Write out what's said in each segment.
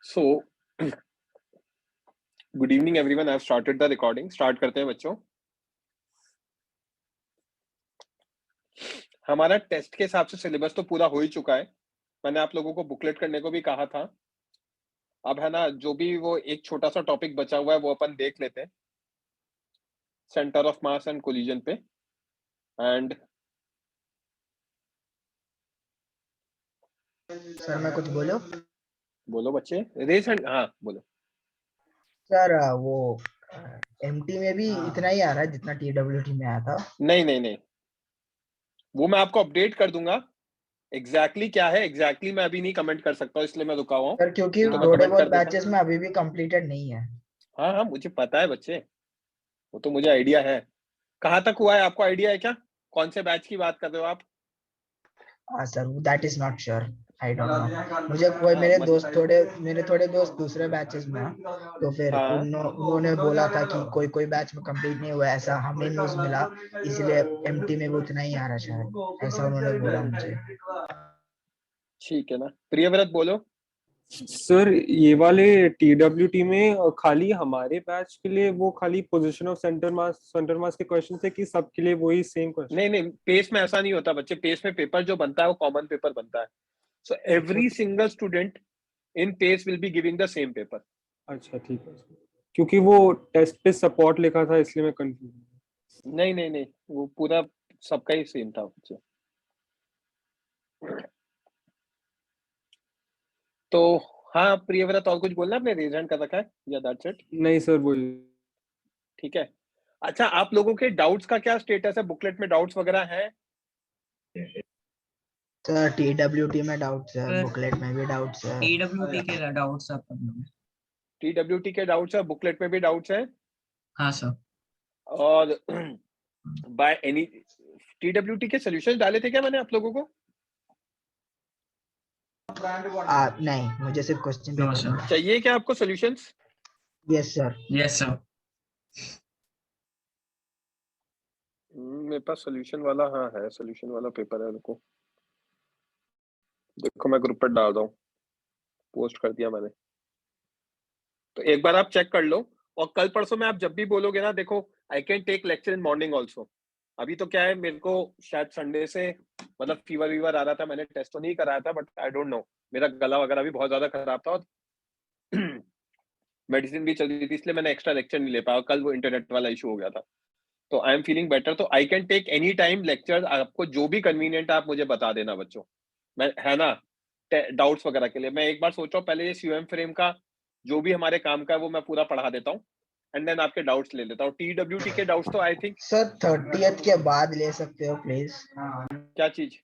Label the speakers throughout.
Speaker 1: So, good evening everyone. I've started the recording. Start करते हैं बच्चों. हमारा टेस्ट के हिसाब से सिलेबस तो पूरा हो ही चुका है. मैंने आप लोगों को बुकलेट करने को भी कहा था. अब है ना, जो भी वो एक छोटा सा टॉपिक बचा हुआ है वो अपन देख लेते हैं. Centre of mass and collision पे. एंड
Speaker 2: सर मैं कुछ बोलो.
Speaker 1: बोलो बच्चे. Raise hand. हाँ बोलो.
Speaker 2: सर वो एमटी में भी इतना ही आ रहा है जितना टीडब्ल्यूटी में आया था.
Speaker 1: नहीं, वो मैं आपको अपडेट कर दूंगा. एग्जैक्टली क्या है एग्जैक्टली मैं अभी नहीं कमेंट कर सकता, इसलिए मैं रुका हुआ हूँ.
Speaker 2: सर क्योंकि
Speaker 1: तो मैं
Speaker 2: थोड़े
Speaker 1: कमेंट
Speaker 2: बहुत
Speaker 1: कर देता.
Speaker 2: बैचेस में अभी भी कंप्लीटेड नहीं है.
Speaker 1: हाँ मुझे पता है बच्चे, वो तो मुझे आइडिया है. कहाँ तक हुआ है आपको आइडिया है क्या? कौन से बैच की बात कर रहे हो आप?
Speaker 2: हाँ sir, that is not sure. I don't know. मुझे कोई मेरे थोड़े दोस्त दूसरे बैचेस में हैं, तो फिर
Speaker 1: हाँ
Speaker 2: उन्होंने बोला था कि कोई बैच में कंप्लीट नहीं हुआ, ऐसा हमें न्यूज मिला. इसलिए एमटी में भी उतना ही आ रहा है शायद, ऐसा उन्होंने बोला मुझे.
Speaker 1: ठीक है ना. प्रियव्रत बोलो.
Speaker 3: सर ये वाले टीडब्ल्यूटी में खाली हमारे बैच के लिए वो खाली पोजीशन ऑफ सेंटर मास के क्वेश्चन थे कि सबके लिए वही सेम क्वेश्चन?
Speaker 1: नहीं, पेस में ऐसा नहीं होता बच्चे. पेस में पेपर जो बनता है वो कॉमन पेपर बनता है. So every single student in PACE will be giving the same paper.
Speaker 3: अच्छा ठीक है, क्योंकि वो टेस्ट पे सपोर्ट लिखा था इसलिए मैं कंफ्यूज.
Speaker 1: नहीं, वो पूरा सबका ही सेम था बच्चे. तो हाँ प्रियव्रत, और कुछ बोलना? आपने रेज हैंड कर रखा है या दैट्स इट?
Speaker 3: नहीं सर बोल.
Speaker 1: ठीक है. अच्छा, आप लोगों के डाउट्स का क्या स्टेटस है? बुकलेट में डाउट्स वगैरह हैं?
Speaker 2: सर टीडब्ल्यूटी में डाउट्स है, बुकलेट में भी डाउट्स है.
Speaker 4: टीडब्ल्यूटी के डाउट्स आप कर लो.
Speaker 1: टीडब्ल्यूटी के डाउट्स है, बुकलेट में भी डाउट्स है.
Speaker 4: हाँ सर.
Speaker 1: और बाय एनी टीडब्ल्यूटी के सॉल्यूशंस डाले थे क्या मैंने आप लोगों को?
Speaker 2: नहीं, मुझे सिर्फ क्वेश्चन
Speaker 4: नो
Speaker 2: पेपर
Speaker 4: सर.
Speaker 1: चाहिए क्या आपको solutions?
Speaker 2: Yes sir.
Speaker 4: Yes sir.
Speaker 1: मेरे पास सॉल्यूशन वाला हाँ है, सॉल्यूशन वाला पेपर है. रुको, देखो मैं ग्रुप पर डाल रहा हूँ, पोस्ट कर दिया मैंने. तो एक बार आप चेक कर लो. और कल परसों में आप जब भी बोलोगे ना, देखो I can take lecture in morning also. अभी तो क्या है, मेरे को शायद संडे से मतलब फीवर आ रहा था. मैंने टेस्ट तो नहीं कराया था, बट आई डोंट नो, मेरा गला वगैरह भी बहुत ज्यादा खराब था और मेडिसिन भी चल रही थी, इसलिए मैंने एक्स्ट्रा लेक्चर नहीं ले पाया. कल वो इंटरनेट वाला इशू हो गया था. तो आई एम फीलिंग बेटर, तो I can take any time lecture. आपको जो भी कन्वीनियंट आप मुझे बता देना बच्चों, मैं है ना, डाउट्स वगैरह के लिए. मैं एक बार सोच रहा हूँ पहले ये सीओएम फ्रेम का जो भी हमारे काम का है वो मैं पूरा पढ़ा देता हूँ, एंड देन आपके डाउट्स ले लेता हूँ. टीडब्ल्यूटी के डाउट्स तो आई थिंक
Speaker 2: सर 30th के बाद ले सकते हो प्लीज.
Speaker 1: क्या चीज?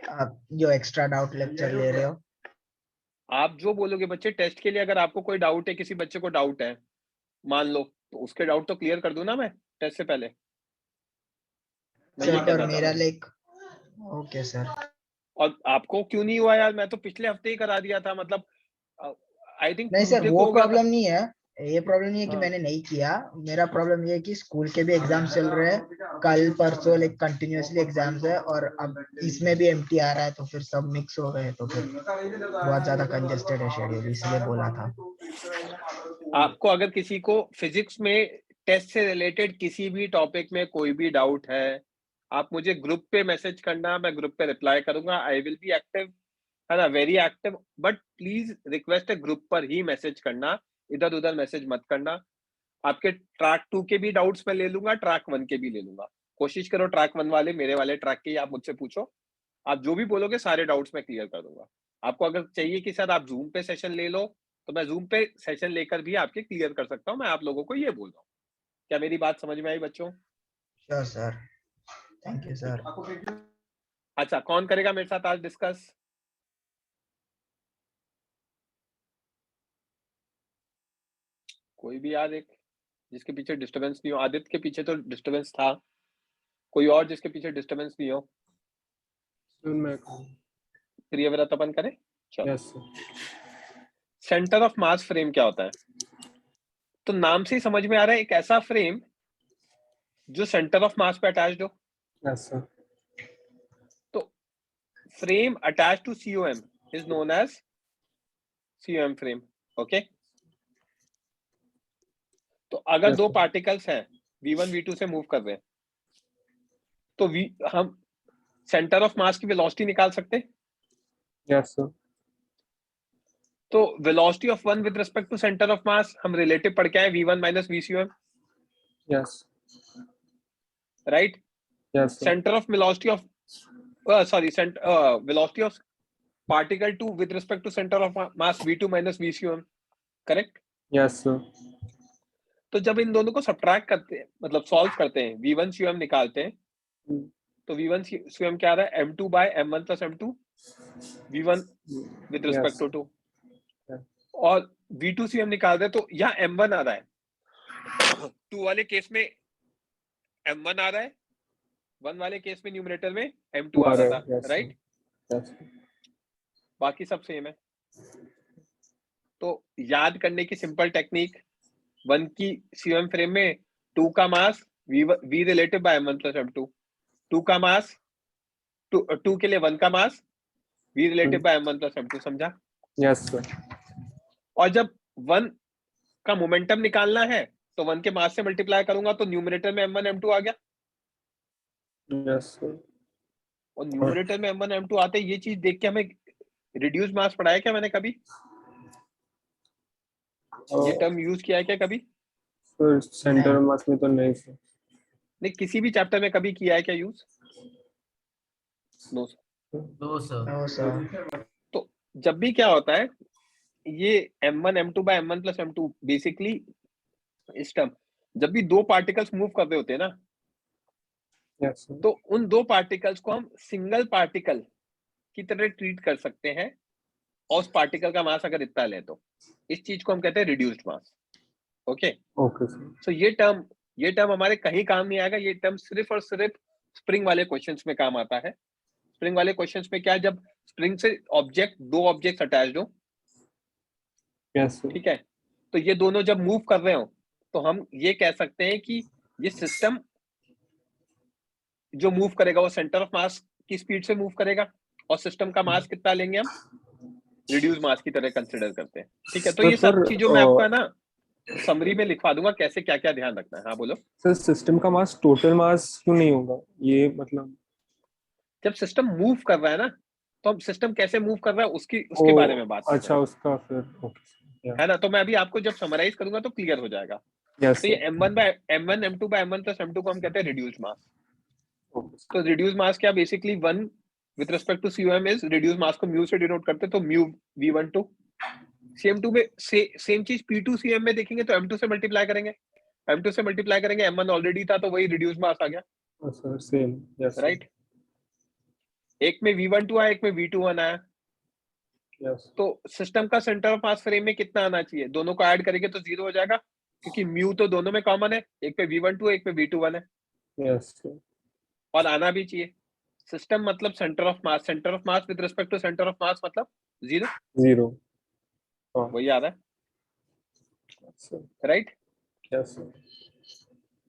Speaker 2: आप जो एक्स्ट्रा डाउट लेक्चर ले रहे हो.
Speaker 1: आप जो बोलोगे बच्चे. टेस्ट के लिए अगर आपको कोई डाउट है, किसी बच्चे को डाउट है मान लो, तो उसके डाउट तो क्लियर कर दूं ना मैं टेस्ट से पहले. मैं ये
Speaker 2: सर
Speaker 1: कहना
Speaker 2: पर
Speaker 1: चाह
Speaker 2: मेरा
Speaker 1: रहा हूँ.
Speaker 2: Okay sir.
Speaker 1: और आपको क्यों नहीं हुआ यार? मैं तो पिछले हफ्ते ही करा दिया था. मतलब आई थिंक
Speaker 2: नहीं सर,
Speaker 1: ट्यूसडे
Speaker 2: वो
Speaker 1: को हो गया था.
Speaker 2: प्रॉब्लम नहीं है. ये प्रॉब्लम नहीं है कि
Speaker 1: हाँ.
Speaker 2: मैंने नहीं किया. मेरा प्रॉब्लम ये है कि स्कूल के भी एग्जाम चल रहे हैं. कल परसों लाइक कंटिन्यूअसली एग्जाम्स है, और अब इसमें भी एमटी आ रहा है, तो फिर सब मिक्स हो गए, तो फिर बहुत ज्यादा कंजेस्टेड है शेड्यूल, इसलिए बोला था.
Speaker 1: आपको अगर किसी को फिजिक्स में टेस्ट से रिलेटेड किसी भी टॉपिक में कोई भी डाउट है, आप मुझे ग्रुप पे मैसेज करना, मैं ग्रुप पे रिप्लाई करूंगा. आई विल बी एक्टिव, है ना, very active. But please request है, ग्रुप पर ही मैसेज करना, इधर उधर मैसेज मत करना. आपके ट्रैक 2 के भी डाउट्स मैं ले लूंगा, ट्रैक 1 के भी ले लूंगा. कोशिश करो ट्रैक 1 वाले, मेरे वाले ट्रैक के ही आप मुझसे पूछो. आप जो भी बोलोगे सारे डाउट्स मैं क्लियर कर दूंगा. आपको अगर चाहिए कि सर आप जूम पे सेशन ले लो, तो मैं जूम पे सेशन लेकर भी आपके क्लियर कर सकता हूँ. मैं आप लोगों को ये बोल रहा हूँ. क्या मेरी बात समझ में आई बच्चों?
Speaker 2: Sure sir. Thank you sir.
Speaker 1: अच्छा, कौन करेगा मेरे साथ आज डिस्कस? कोई भी यार, एक जिसके पीछे डिस्टर्बेंस नहीं हो. आदित्य के पीछे तो डिस्टर्बेंस था, कोई और जिसके पीछे डिस्टर्बेंस नहीं हो? प्रियव्रत अपन करें. चलो.
Speaker 3: Yes sir.
Speaker 1: Centre of mass frame क्या होता है? तो नाम से ही समझ में आ रहा है, एक ऐसा फ्रेम जो सेंटर ऑफ मास पे अटैच्ड हो.
Speaker 3: Yes sir.
Speaker 1: तो frame attach to COM is known as COM frame. Okay तो अगर
Speaker 3: Yes,
Speaker 1: दो
Speaker 3: sir.
Speaker 1: पार्टिकल्स हैं v1 v2 से मूव कर रहे हैं तो हम सेंटर ऑफ मास की वेलोसिटी निकाल सकते हैं।
Speaker 3: Yes, sir.
Speaker 1: तो velocity of one with respect to centre of mass हम रिलेटिव पढ़ के आए v1 minus vcum,
Speaker 3: Yes.
Speaker 1: Right.
Speaker 3: Yes, sir.
Speaker 1: Centre of velocity of sorry velocity of particle 2 with respect to centre of mass v2 minus vcum, correct.
Speaker 3: Yes, sir.
Speaker 1: तो जब इन दोनों को subtract करते हैं मतलब सॉल्व करते हैं v1 cum निकालते हैं तो v1 cum क्या आ रहा है m2 by m1 plus m2 v1 with respect to 2 और v2 cum निकाल रहे हैं तो यहाँ m1 आ रहा है 2 वाले केस में m1 आ रहा है 1 वाले केस में न्यूमरेटर में m2 आ रहा था, राइट।
Speaker 3: Yes.
Speaker 1: बाकी सब सेम है। तो याद करने की सिंपल टेक्निक 1 की सीएम फ्रेम में 2 का mass v relative by m1 plus m2, 2 का मास 2 के लिए 1 का mass v relative by m1 plus m2, समझा।
Speaker 3: Yes, sir.
Speaker 1: और जब 1 का मोमेंटम निकालना है तो 1 के मास से मल्टीप्लाई करूंगा तो न्यूमरेटर में m1 m2 आ गया
Speaker 3: Yes, sir.
Speaker 1: और न्यूमरेटर में m1 m2 आते ये चीज देख के हमें रिड्यूस मास पढ़ाया क्या मैंने कभी, ये टर्म यूज किया है क्या कभी?
Speaker 3: सर सेंटर मास में तो नहीं सर।
Speaker 1: नहीं किसी भी चैप्टर में कभी किया है क्या use? No sir.
Speaker 2: No sir.
Speaker 1: तो जब भी क्या होता है ये m1 m2 by m1 plus m2 basically इस टर्म जब भी दो पार्टिकल्स मूव कर रहे होते हैं ना
Speaker 3: Yes, sir.
Speaker 1: तो उन दो पार्टिकल्स को हम सिंगल पार्टिकल की तरह ट्रीट कर सकते हैं और उस पार्टिकल का मास अगर इतना ले तो इस चीज को हम कहते हैं reduced mass. Okay
Speaker 3: Okay, sir.
Speaker 1: So ये टर्म हमारे कहीं काम नहीं आएगा, ये टर्म सिर्फ और सिर्फ स्प्रिंग वाले क्वेश्चंस में काम आता है। स्प्रिंग वाले क्वेश्चंस में क्या है जब स्प्रिंग से दो ऑब्जेक्ट्स अटैच्ड हो,
Speaker 3: Yes, sir.
Speaker 1: ठीक है, तो ये दोनों जब मूव कर रहे हो तो हम ये कह सकते हैं कि ये सिस्टम जो मूव करेगा वो सेंटर ऑफ मास की स्पीड से मूव करेगा और सिस्टम का मास कितना लेंगे हम रिड्यूस मास की तरह कंसिडर करते हैं। ठीक है, तो ये सब चीजों में आपको है ना समरी में लिखवा दूंगा कैसे क्या क्या ध्यान रखना है। हाँ बोलो
Speaker 3: सर सिस्टम का मास टोटल मास क्यों नहीं होगा, ये मतलब
Speaker 1: जब सिस्टम मूव कर रहा है ना तो हम सिस्टम कैसे मूव कर रहा है उसके बारे में बात कर
Speaker 3: अच्छा
Speaker 1: रहे हैं।
Speaker 3: उसका फिर ओके
Speaker 1: है ना, तो मैं अभी आपको जब समराइज करूंगा तो क्लियर हो जाएगा।
Speaker 3: यस
Speaker 1: तो ये m1 m2 by m1 plus m2 को हम कहते हैं रिड्यूस मास। तो रिड्यूस मास क्या basically 1 with respect to cum is reduce mass को म्यू से डिनोट करते हैं तो म्यू v12 cm2 में सेम चीज p2 cm में देखेंगे तो m2 से मल्टीप्लाई करेंगे, m2 से मल्टीप्लाई करेंगे m1 ऑलरेडी था तो वही रिड्यूस मास आ गया
Speaker 3: सर सेम यस
Speaker 1: राइट। एक में v12 आया एक में v21 आया
Speaker 3: यस
Speaker 1: तो सिस्टम का सेंटर ऑफ मास फ्रेम में कितना आना चाहिए, दोनों को ऐड करेंगे तो 0 हो जाएगा क्योंकि म्यू तो दोनों में कॉमन है, एक पे v12 एक पे v21 है
Speaker 3: यस
Speaker 1: और आना भी चाहिए। सिस्टम मतलब centre of mass with respect to centre of mass मतलब 0 वही आ रहा है राइट।
Speaker 3: यस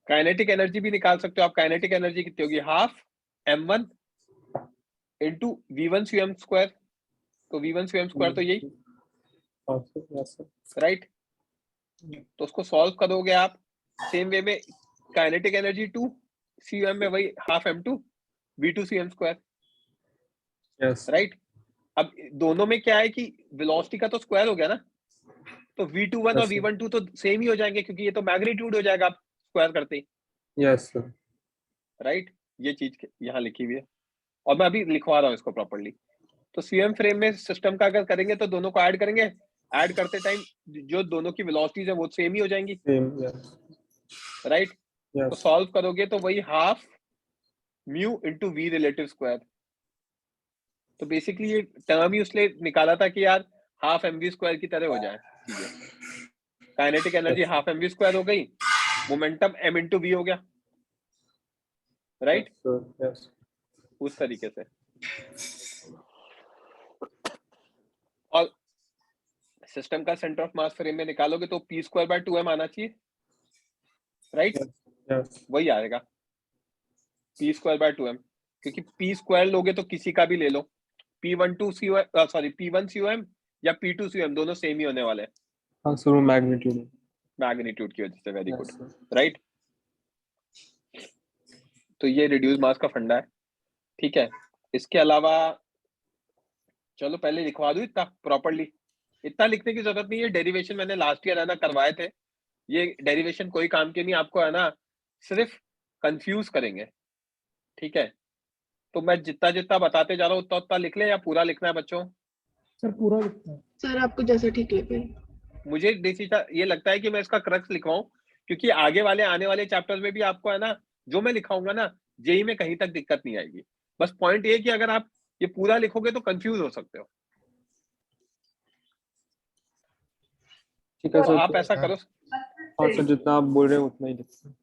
Speaker 1: काइनेटिक एनर्जी भी निकाल सकते हो आप, काइनेटिक एनर्जी कितनी होगी half m1 into v1 cm square, तो v1 cm स्क्वायर तो यही राइट। तो उसको सॉल्व करोगे आप सेम वे में काइनेटिक एनर्जी 2 cm में वही half m2 v2 cm square
Speaker 3: yes
Speaker 1: right. अब दोनों में क्या है कि वेलोसिटी का तो स्क्वायर हो गया ना तो v21 और v12 तो सेम ही हो जाएंगे क्योंकि ये तो मैग्नीट्यूड हो जाएगा आप स्क्वायर करते ही
Speaker 3: यस
Speaker 1: राइट। ये चीज यहाँ लिखी हुई है और मैं अभी लिखवा रहा हूँ इसको प्रॉपर्ली। तो सीएम फ्रेम में सिस्टम का अगर करेंगे तो दोनों को ऐड करेंगे, ऐड करते टाइम जो दोनों की वेलोसिटीज है वो सेम ही हो जाएंगी राइट। तो सॉल्व करोगे तो वही half mu into V relative square. तो बेसिकली ये टर्म ही उसने निकाला था कि यार हाफ एम वी स्क्वायर की तरह हो जाए चीजें। Kinetic energy half M V square हो गई, मोमेंटम एम इंटू वी हो गया राइट उस तरीके से। और सिस्टम का सेंटर ऑफ मास फ्रेम में निकालोगे तो p स्क्वायर बाय 2m आना चाहिए राइट वही आएगा p स्क्वायर बाय 2m क्योंकि p स्क्वायर लोगे तो किसी का भी ले लो p1 cum या p2 cum दोनों सेम ही होने वाले हैं
Speaker 3: हाँ सर, वो मैग्नीट्यूड है।
Speaker 1: मैग्नीट्यूड की वजह से, very
Speaker 3: Yes,
Speaker 1: good,
Speaker 3: sir.
Speaker 1: Right. तो ये रिड्यूस मास का फंडा है, ठीक है। इसके अलावा चलो पहले लिखवा दूं इतना प्रॉपर्ली, इतना लिखने की जरूरत नहीं है, डेरिवेशन मैंने लास्ट ईयर है ना करवाए थे, ये डेरिवेशन कोई काम के नहीं, आपको है ना सिर्फ कंफ्यूज करेंगे, ठीक है। तो मैं जितना जितना बताते जा रहा हूँ उतना उतना लिख ले या पूरा लिखना है बच्चों?
Speaker 5: सर पूरा लिखना है।
Speaker 6: सर आपको जैसा ठीक लगे।
Speaker 1: मुझे ये लगता है कि मैं इसका क्रक्स लिखवाऊं, क्योंकि आगे वाले आने वाले चैप्टर्स में भी आपको है ना जो मैं लिखाऊंगा ना जेई में कहीं तक दिक्कत नहीं आएगी। बस पॉइंट ये कि अगर आप ये पूरा लिखोगे तो कंफ्यूज हो सकते हो।
Speaker 3: ठीक है
Speaker 1: तो
Speaker 3: सर।
Speaker 1: आप ऐसा करो,
Speaker 3: हाँ सर, जितना आप बोल रहे हैं उतना ही लिखते हैं।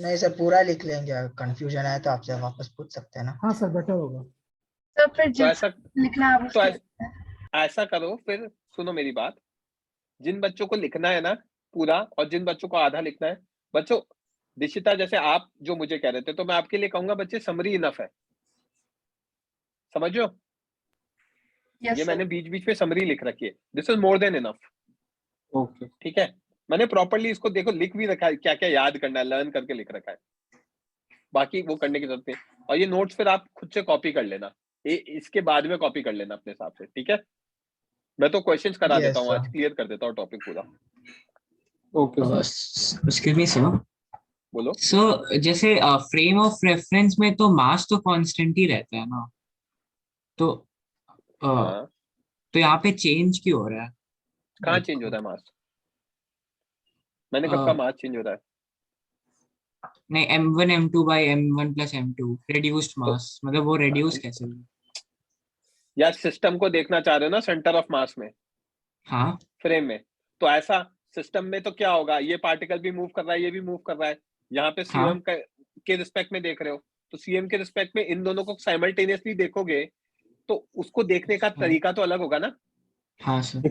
Speaker 2: नहीं सर, पूरा लिख लेंगे, अगर कंफ्यूजन आए तो आपसे वापस पूछ सकते हैं ना।
Speaker 5: हाँ सर, बेटर होगा।
Speaker 6: तो फिर
Speaker 1: तो
Speaker 6: जिस
Speaker 1: ऐसा
Speaker 6: लिखना है आप
Speaker 1: तो
Speaker 6: उसके
Speaker 1: ऐसा करो फिर, सुनो मेरी बात, जिन बच्चों को लिखना है ना पूरा और जिन बच्चों को आधा लिखना है, बच्चों दिशिता जैसे आप जो मुझे कह रहे थे, तो मैं आपके लिए कहूंगा बच्चे समरी इनफ है, समझो।
Speaker 6: यस
Speaker 1: ये
Speaker 6: सर।
Speaker 1: मैंने बीच बीच में समरी लिख रखी है, this is more than enough,
Speaker 3: okay.
Speaker 1: ठीक है। मैंने प्रॉपर्ली इसको देखो लिख भी रखा है, क्या क्या याद करना है लर्न करके लिख रखा है, बाकी वो करने की जरूरत नहीं। और ये नोट्स फिर आप खुद से कॉपी कर लेना, इसके बाद में कॉपी कर लेना अपने हिसाब से, ठीक है। मैं तो क्वेश्चंस करा देता
Speaker 2: यस
Speaker 1: हूँ आज,
Speaker 2: सर।
Speaker 1: क्लियर कर देता हूँ टॉपिक पूरा।
Speaker 3: Okay sir.
Speaker 4: Excuse me sir.
Speaker 1: बोलो।
Speaker 4: सो जैसे फ्रेम ऑफ रेफरेंस में तो मास तो कांस्टेंट ही रहता है ना, तो
Speaker 1: हाँ,
Speaker 4: तो यहाँ पे चेंज क्यों हो रहा है?
Speaker 1: कहाँ चेंज होता है मास? मैंने कब कहा मास चेंज होता है?
Speaker 4: नहीं, m1 m2 by m1 plus m2 reduced
Speaker 1: तो
Speaker 4: mass, मतलब वो reduce कैसे हुआ?
Speaker 1: या सिस्टम को देखना चाह रहे हो ना सेंटर ऑफ मास में,
Speaker 4: हाँ
Speaker 1: फ्रेम में, तो ऐसा सिस्टम में तो क्या होगा, ये पार्टिकल भी मूव कर रहा है, ये भी मूव कर रहा है, यहाँ पे
Speaker 4: हाँ
Speaker 1: सीएम के रिस्पेक्ट में देख रहे हो, तो सीएम के रिस्पेक्ट में इन दोनों को साइमल्टेनियसली देखोगे तो उसको देखने का
Speaker 4: हाँ
Speaker 1: तरीका तो अलग होगा ना।
Speaker 4: हाँ सर।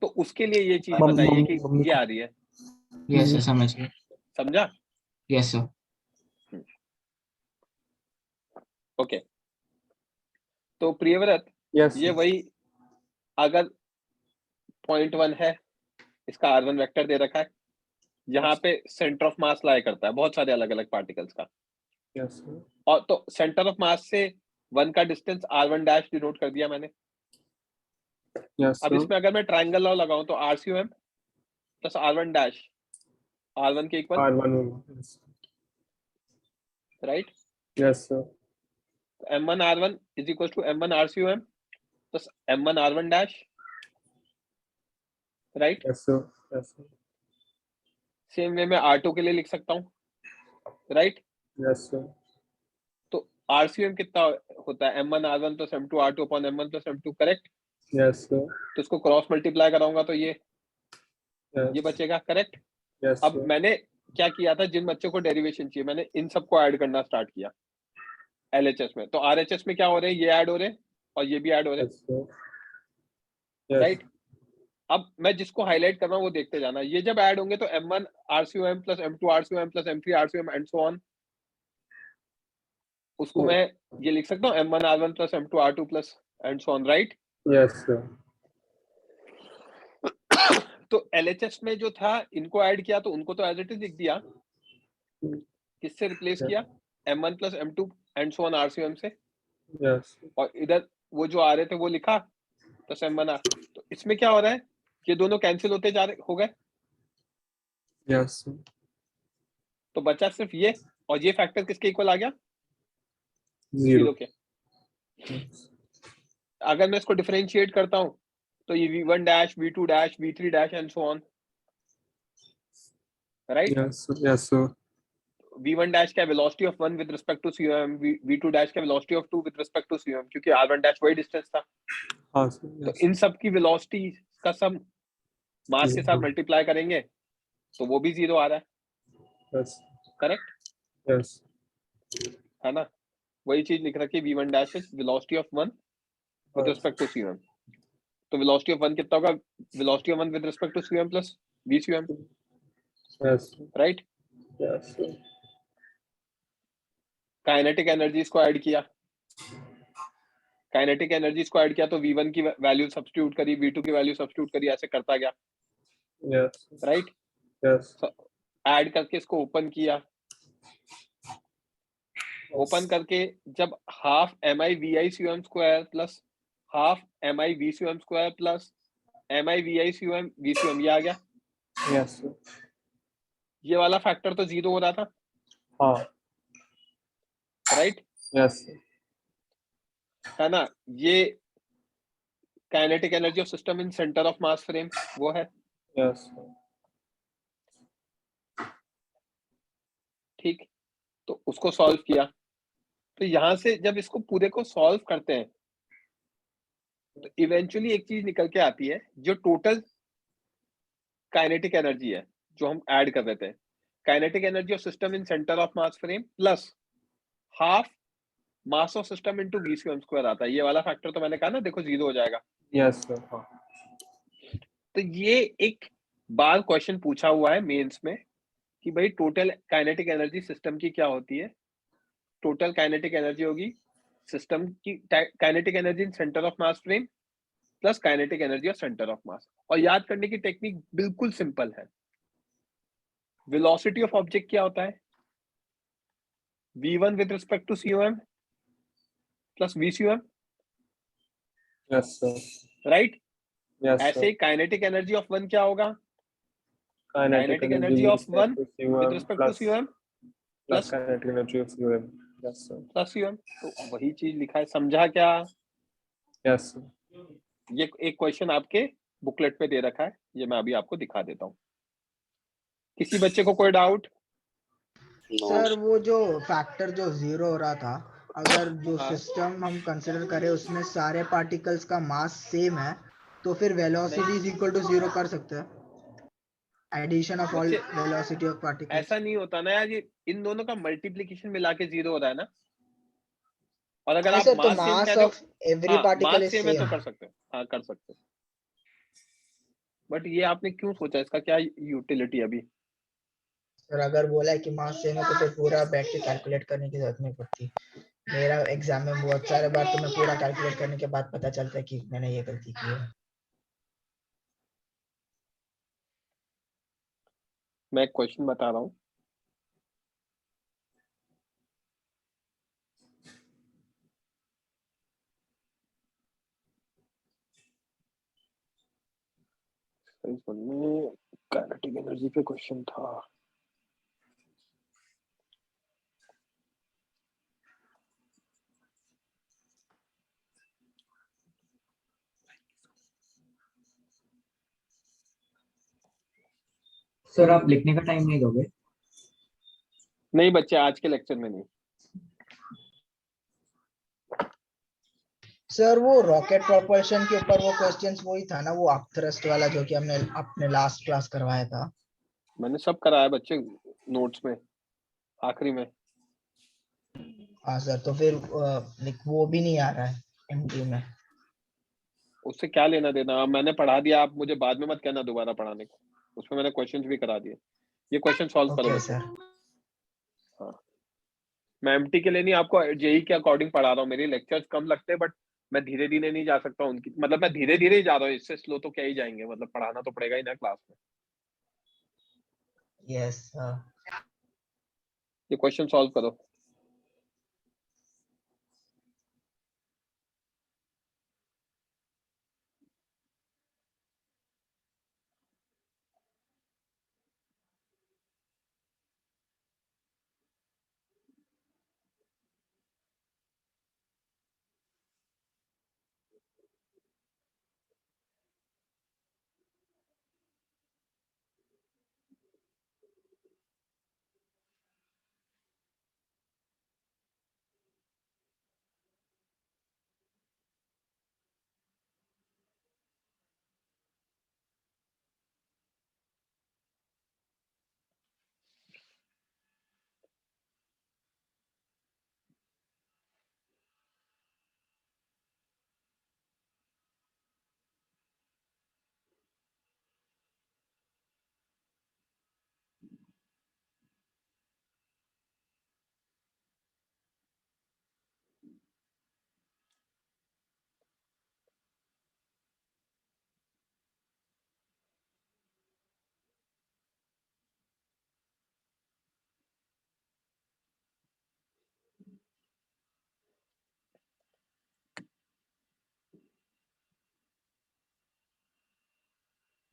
Speaker 1: तो उसके लिए ये चीज
Speaker 3: मम-
Speaker 1: बताइए
Speaker 3: मम-
Speaker 1: कि
Speaker 3: मम्मी
Speaker 1: ये
Speaker 3: को-
Speaker 1: आ रही है,
Speaker 4: यस सर, समझ गया।
Speaker 1: समझा?
Speaker 4: Yes sir.
Speaker 1: ओके। तो प्रियव्रत,
Speaker 3: यस
Speaker 1: ये वही, अगर .1 है, इसका R1 वेक्टर दे रखा है, यहाँ पे सेंटर ऑफ मास लाई करता है बहुत सारे अलग अलग पार्टिकल्स का,
Speaker 3: यस सर।
Speaker 1: और तो सेंटर ऑफ मास से 1 का डिस्टेंस R1 डैश डिनोट कर दिया मैंने।
Speaker 3: यस
Speaker 1: अब
Speaker 3: सर।
Speaker 1: इसमें अगर मैं ट्रायंगल लॉ लगाऊं तो RCOM plus R1 dash R1 के equal,
Speaker 3: R1
Speaker 1: right.
Speaker 3: Yes sir.
Speaker 1: M1 R1 is equal to M1 RCOM plus M1 R1 dash, right.
Speaker 3: Yes sir. Yes sir.
Speaker 1: Same way में R2 के लिए लिख सकता हूँ, right.
Speaker 3: Yes sir.
Speaker 1: तो RCOM कितना होता है, M1 R1 plus M2 R2 upon M1 plus M2, correct.
Speaker 3: Yes sir.
Speaker 1: तो इसको क्रॉस मल्टीप्लाई कराऊंगा तो ये
Speaker 3: यस
Speaker 1: बचेगा, करेक्ट।
Speaker 3: यस
Speaker 1: अब
Speaker 3: सर।
Speaker 1: मैंने क्या किया था, जिन बच्चों को डेरिवेशन चाहिए मैंने इन सबको ऐड करना स्टार्ट किया LHS में, तो RHS में क्या हो रहे हैं, ये ऐड हो रहे हैं और ये भी ऐड हो रहे हैं,
Speaker 3: यस सर। Yes
Speaker 1: right. अब मैं जिसको हाईलाइट कर रहा हूँ वो देखते जाना, ये जब ऐड होंगे तो M1 RCOM plus M2 RCOM plus M3 RCOM and so on, उसको मैं ये लिख सकता हूँ M1 R1 plus M2 R2 plus and so on, right.
Speaker 3: Yes sir.
Speaker 1: तो LHS में जो था इनको ऐड किया तो उनको तो एज इट इज लिख दिया, किससे रिप्लेस किया, M1 plus M2 and so on RCOM से,
Speaker 3: यस
Speaker 1: और इधर वो जो आ रहे थे वो लिखा प्लस M1 R। तो इसमें क्या हो रहा है, ये दोनों कैंसिल होते जा रहे हो गए,
Speaker 3: यस
Speaker 1: तो बचा सिर्फ ये, और ये फैक्टर किसके इक्वल आ गया,
Speaker 3: 0
Speaker 1: 0 के। अगर मैं इसको डिफरेंशिएट करता हूं तो ये V1 dash V2 dash V3 dash and so on, right.
Speaker 3: Yes sir.
Speaker 1: V1 dash क्या velocity of 1 with respect to COM, V2 dash क्या velocity of 2 with respect to COM, क्योंकि R1 डैश वही distance था।
Speaker 3: हाँ sir.
Speaker 1: तो इन सब की velocity का सम मास के साथ मल्टीप्लाई करेंगे तो वो भी 0 आ रहा है,
Speaker 3: यस
Speaker 1: करेक्ट
Speaker 3: यस
Speaker 1: है ना। वही चीज लिख रखी है, V1 dash is velocity of 1 with respect to COM, तो वेलोसिटी ऑफ 1 कितना होगा, velocity of 1 with respect to COM plus VCOM,
Speaker 3: yes
Speaker 1: right.
Speaker 3: Yes
Speaker 1: kinetic energies को ऐड किया, काइनेटिक एनर्जी को ऐड किया तो V1 की वैल्यू सब्स्टिट्यूट करी, V2 की वैल्यू सब्स्टिट्यूट करी, ऐसे करता गया,
Speaker 3: यस
Speaker 1: राइट?
Speaker 3: यस
Speaker 1: ऐड करके इसको ओपन किया, ओपन करके जब half mi vi cum square plus half mi v cum square plus mi vi cum v cum, ये आ गया।
Speaker 3: यस
Speaker 1: ये वाला फैक्टर तो 0 हो रहा था,
Speaker 3: हाँ
Speaker 1: राइट?
Speaker 3: यस
Speaker 1: है ना? ये kinetic energy of system in centre of mass frame वो है,
Speaker 3: यस
Speaker 1: ठीक? तो उसको सॉल्व किया, तो यहां से जब इसको पूरे को सॉल्व करते हैं तो इवेंचुअली एक चीज निकल के आती है, जो टोटल काइनेटिक एनर्जी है जो हम ऐड कर रहे थे, kinetic energy of system in centre of mass frame plus half mass of system into v square square आता है। ये वाला फैक्टर तो मैंने कहा ना, देखो 0 हो जाएगा।
Speaker 3: यस सर हाँ
Speaker 1: तो ये एक बार क्वेश्चन पूछा हुआ है मेंस में कि भाई टोटल काइनेटिक एनर्जी सिस्टम की क्या होती है। टोटल काइनेटिक एनर्जी होगी सिस्टम की, kinetic energy in centre of mass frame plus kinetic energy of centre of मास। और याद करने की टेक्निक बिल्कुल सिंपल है। वेलोसिटी ऑफ ऑब्जेक्ट क्या होता है? v1 with respect to cum plus vcum,
Speaker 3: yes sir
Speaker 1: right?
Speaker 3: Yes
Speaker 1: ऐसे
Speaker 3: sir
Speaker 1: kinetic energy of one क्या होगा?
Speaker 3: Kinetic
Speaker 1: kinetic
Speaker 3: energy
Speaker 1: energy
Speaker 3: with
Speaker 1: of one
Speaker 3: respect to
Speaker 1: with
Speaker 3: CUM
Speaker 1: respect to
Speaker 3: plus
Speaker 1: cum
Speaker 3: plus
Speaker 1: plus
Speaker 3: kinetic energy of CUM yes sir
Speaker 1: plus cum। तो वही चीज लिखा है, समझा क्या?
Speaker 3: यस
Speaker 1: ये एक क्वेश्चन आपके बुकलेट पे दे रखा है, ये मैं अभी आपको दिखा देता हूँ। किसी बच्चे को कोई डाउट?
Speaker 2: सर वो जो फैक्टर जो 0 हो रहा था, अगर जो
Speaker 1: हाँ।
Speaker 2: सिस्टम हम कंसिडर करें उसमें सारे पार्टिकल्स का मास सेम है, तो फिर वेलोसिटी इज इक्वल टू 0 कर सकते हैं, एडिशन ऑफ ऑल
Speaker 1: बच्चे
Speaker 2: वेलोसिटी ऑफ पार्टिकल्स।
Speaker 1: ऐसा नहीं होता ना यार, ये इन दोनों का मल्टीप्लीकेशन मिला के 0 हो रहा है ना। और अगर
Speaker 2: नहीं
Speaker 1: आप
Speaker 2: सर, तो
Speaker 1: मास सेम कह
Speaker 2: मास
Speaker 1: रहे
Speaker 2: ऑफ
Speaker 1: हो,
Speaker 2: एवरी
Speaker 1: हाँ
Speaker 2: पार्टिकल
Speaker 1: मास
Speaker 2: इज
Speaker 1: सेम है तो
Speaker 2: सेम।
Speaker 1: कर सकते हो, हाँ कर सकते हो। बट ये आपने क्यों सोचा, इसका क्या यूटिलिटी अभी?
Speaker 2: सर अगर बोला है कि मास सेम है तो फिर पूरा बैठ के कैलकुलेट करने की जरूरत नहीं पड़ती। मेरा एग्जाम में बहुत सारे बार तो मैं पूरा कैलकुलेट करने के बाद पता चलता है कि मैंने ये गलती की है।
Speaker 1: मैं एक क्वेश्चन बता रहा हूँ, काइनेटिक एनर्जी पे क्वेश्चन था।
Speaker 4: सर आप लिखने का टाइम नहीं दोगे?
Speaker 1: नहीं बच्चे, आज के लेक्चर में नहीं।
Speaker 2: सर वो रॉकेट प्रोपल्शन के ऊपर वो क्वेश्चंस वही था ना, वो अपथ्रस्ट वाला जो कि हमने अपने लास्ट क्लास करवाया था।
Speaker 1: मैंने सब कराया बच्चे नोट्स में, आखिरी में।
Speaker 2: हाँ सर, तो फिर वो भी नहीं आ रहा है एमटी में।
Speaker 1: उससे क्या लेना देना, अब मैंने पढ़ा दिया, आप मुझे बाद में मत कहना दोबारा पढ़ाने को। उसमें मैंने क्वेश्चंस भी करा दिए। ये क्वेश्चन सॉल्व करो
Speaker 2: ओके
Speaker 1: बच्चे।
Speaker 2: सर।
Speaker 1: हाँ, मैं एमटी के लिए नहीं, आपको जेई के अकॉर्डिंग पढ़ा रहा हूँ। मेरे लेक्चर्स कम लगते हैं बट मैं धीरे धीरे नहीं जा सकता उनकी, मतलब मैं धीरे धीरे ही जा रहा हूँ, इससे स्लो तो क्या ही जाएंगे, मतलब पढ़ाना तो पड़ेगा ही ना क्लास में।
Speaker 2: यस
Speaker 1: ये क्वेश्चन सॉल्व करो।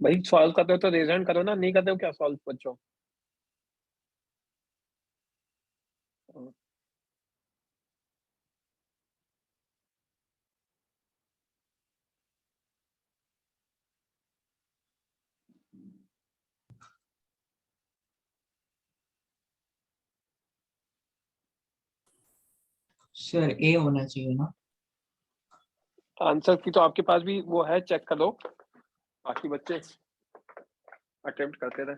Speaker 1: भाई सॉल्व करते हो तो रेज हैंड करो ना, नहीं करते हो क्या सॉल्व बच्चों?
Speaker 4: सर ए होना चाहिए ना?
Speaker 1: आंसर की तो आपके पास भी वो है, चेक कर लो, बाकी बच्चे अटेम्प्ट करते रहे।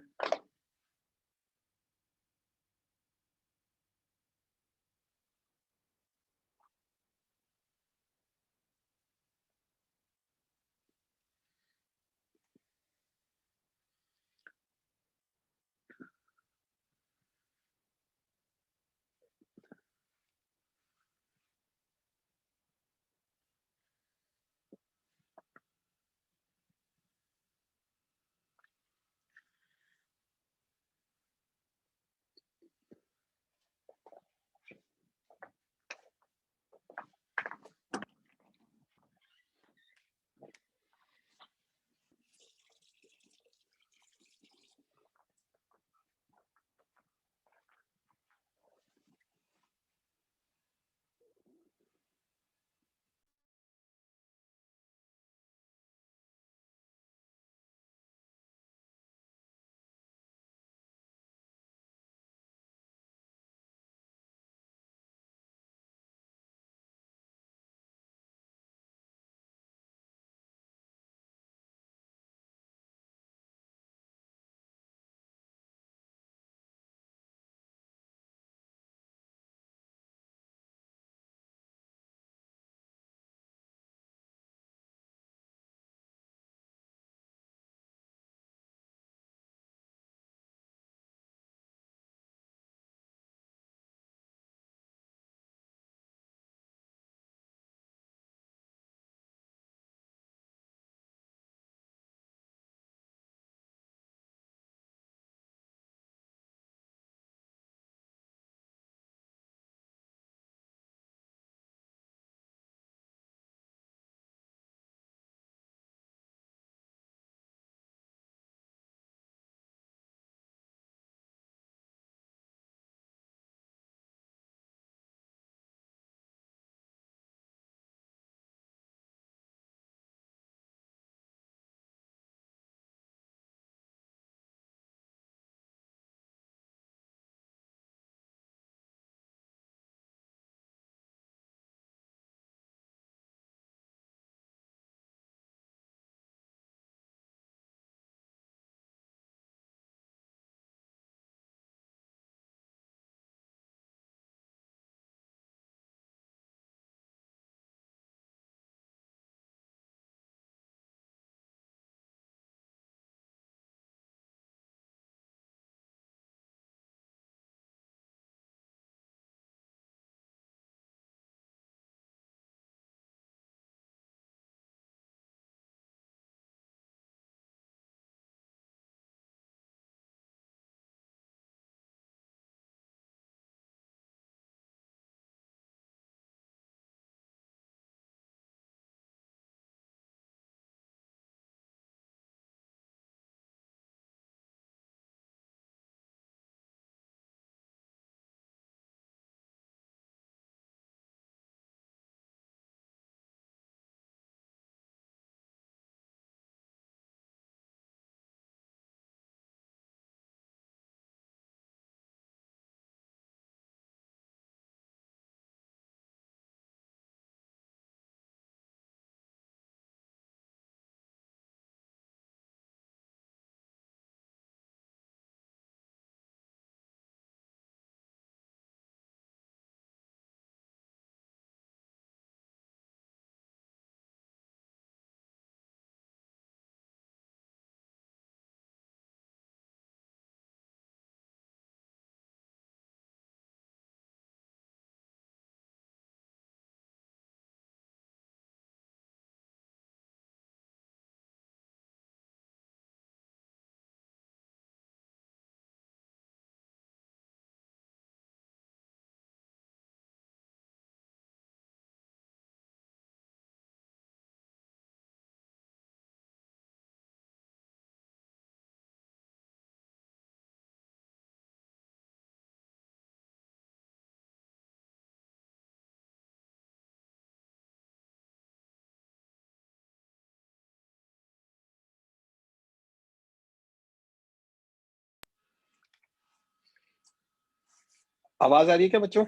Speaker 1: आवाज आ रही है क्या बच्चों?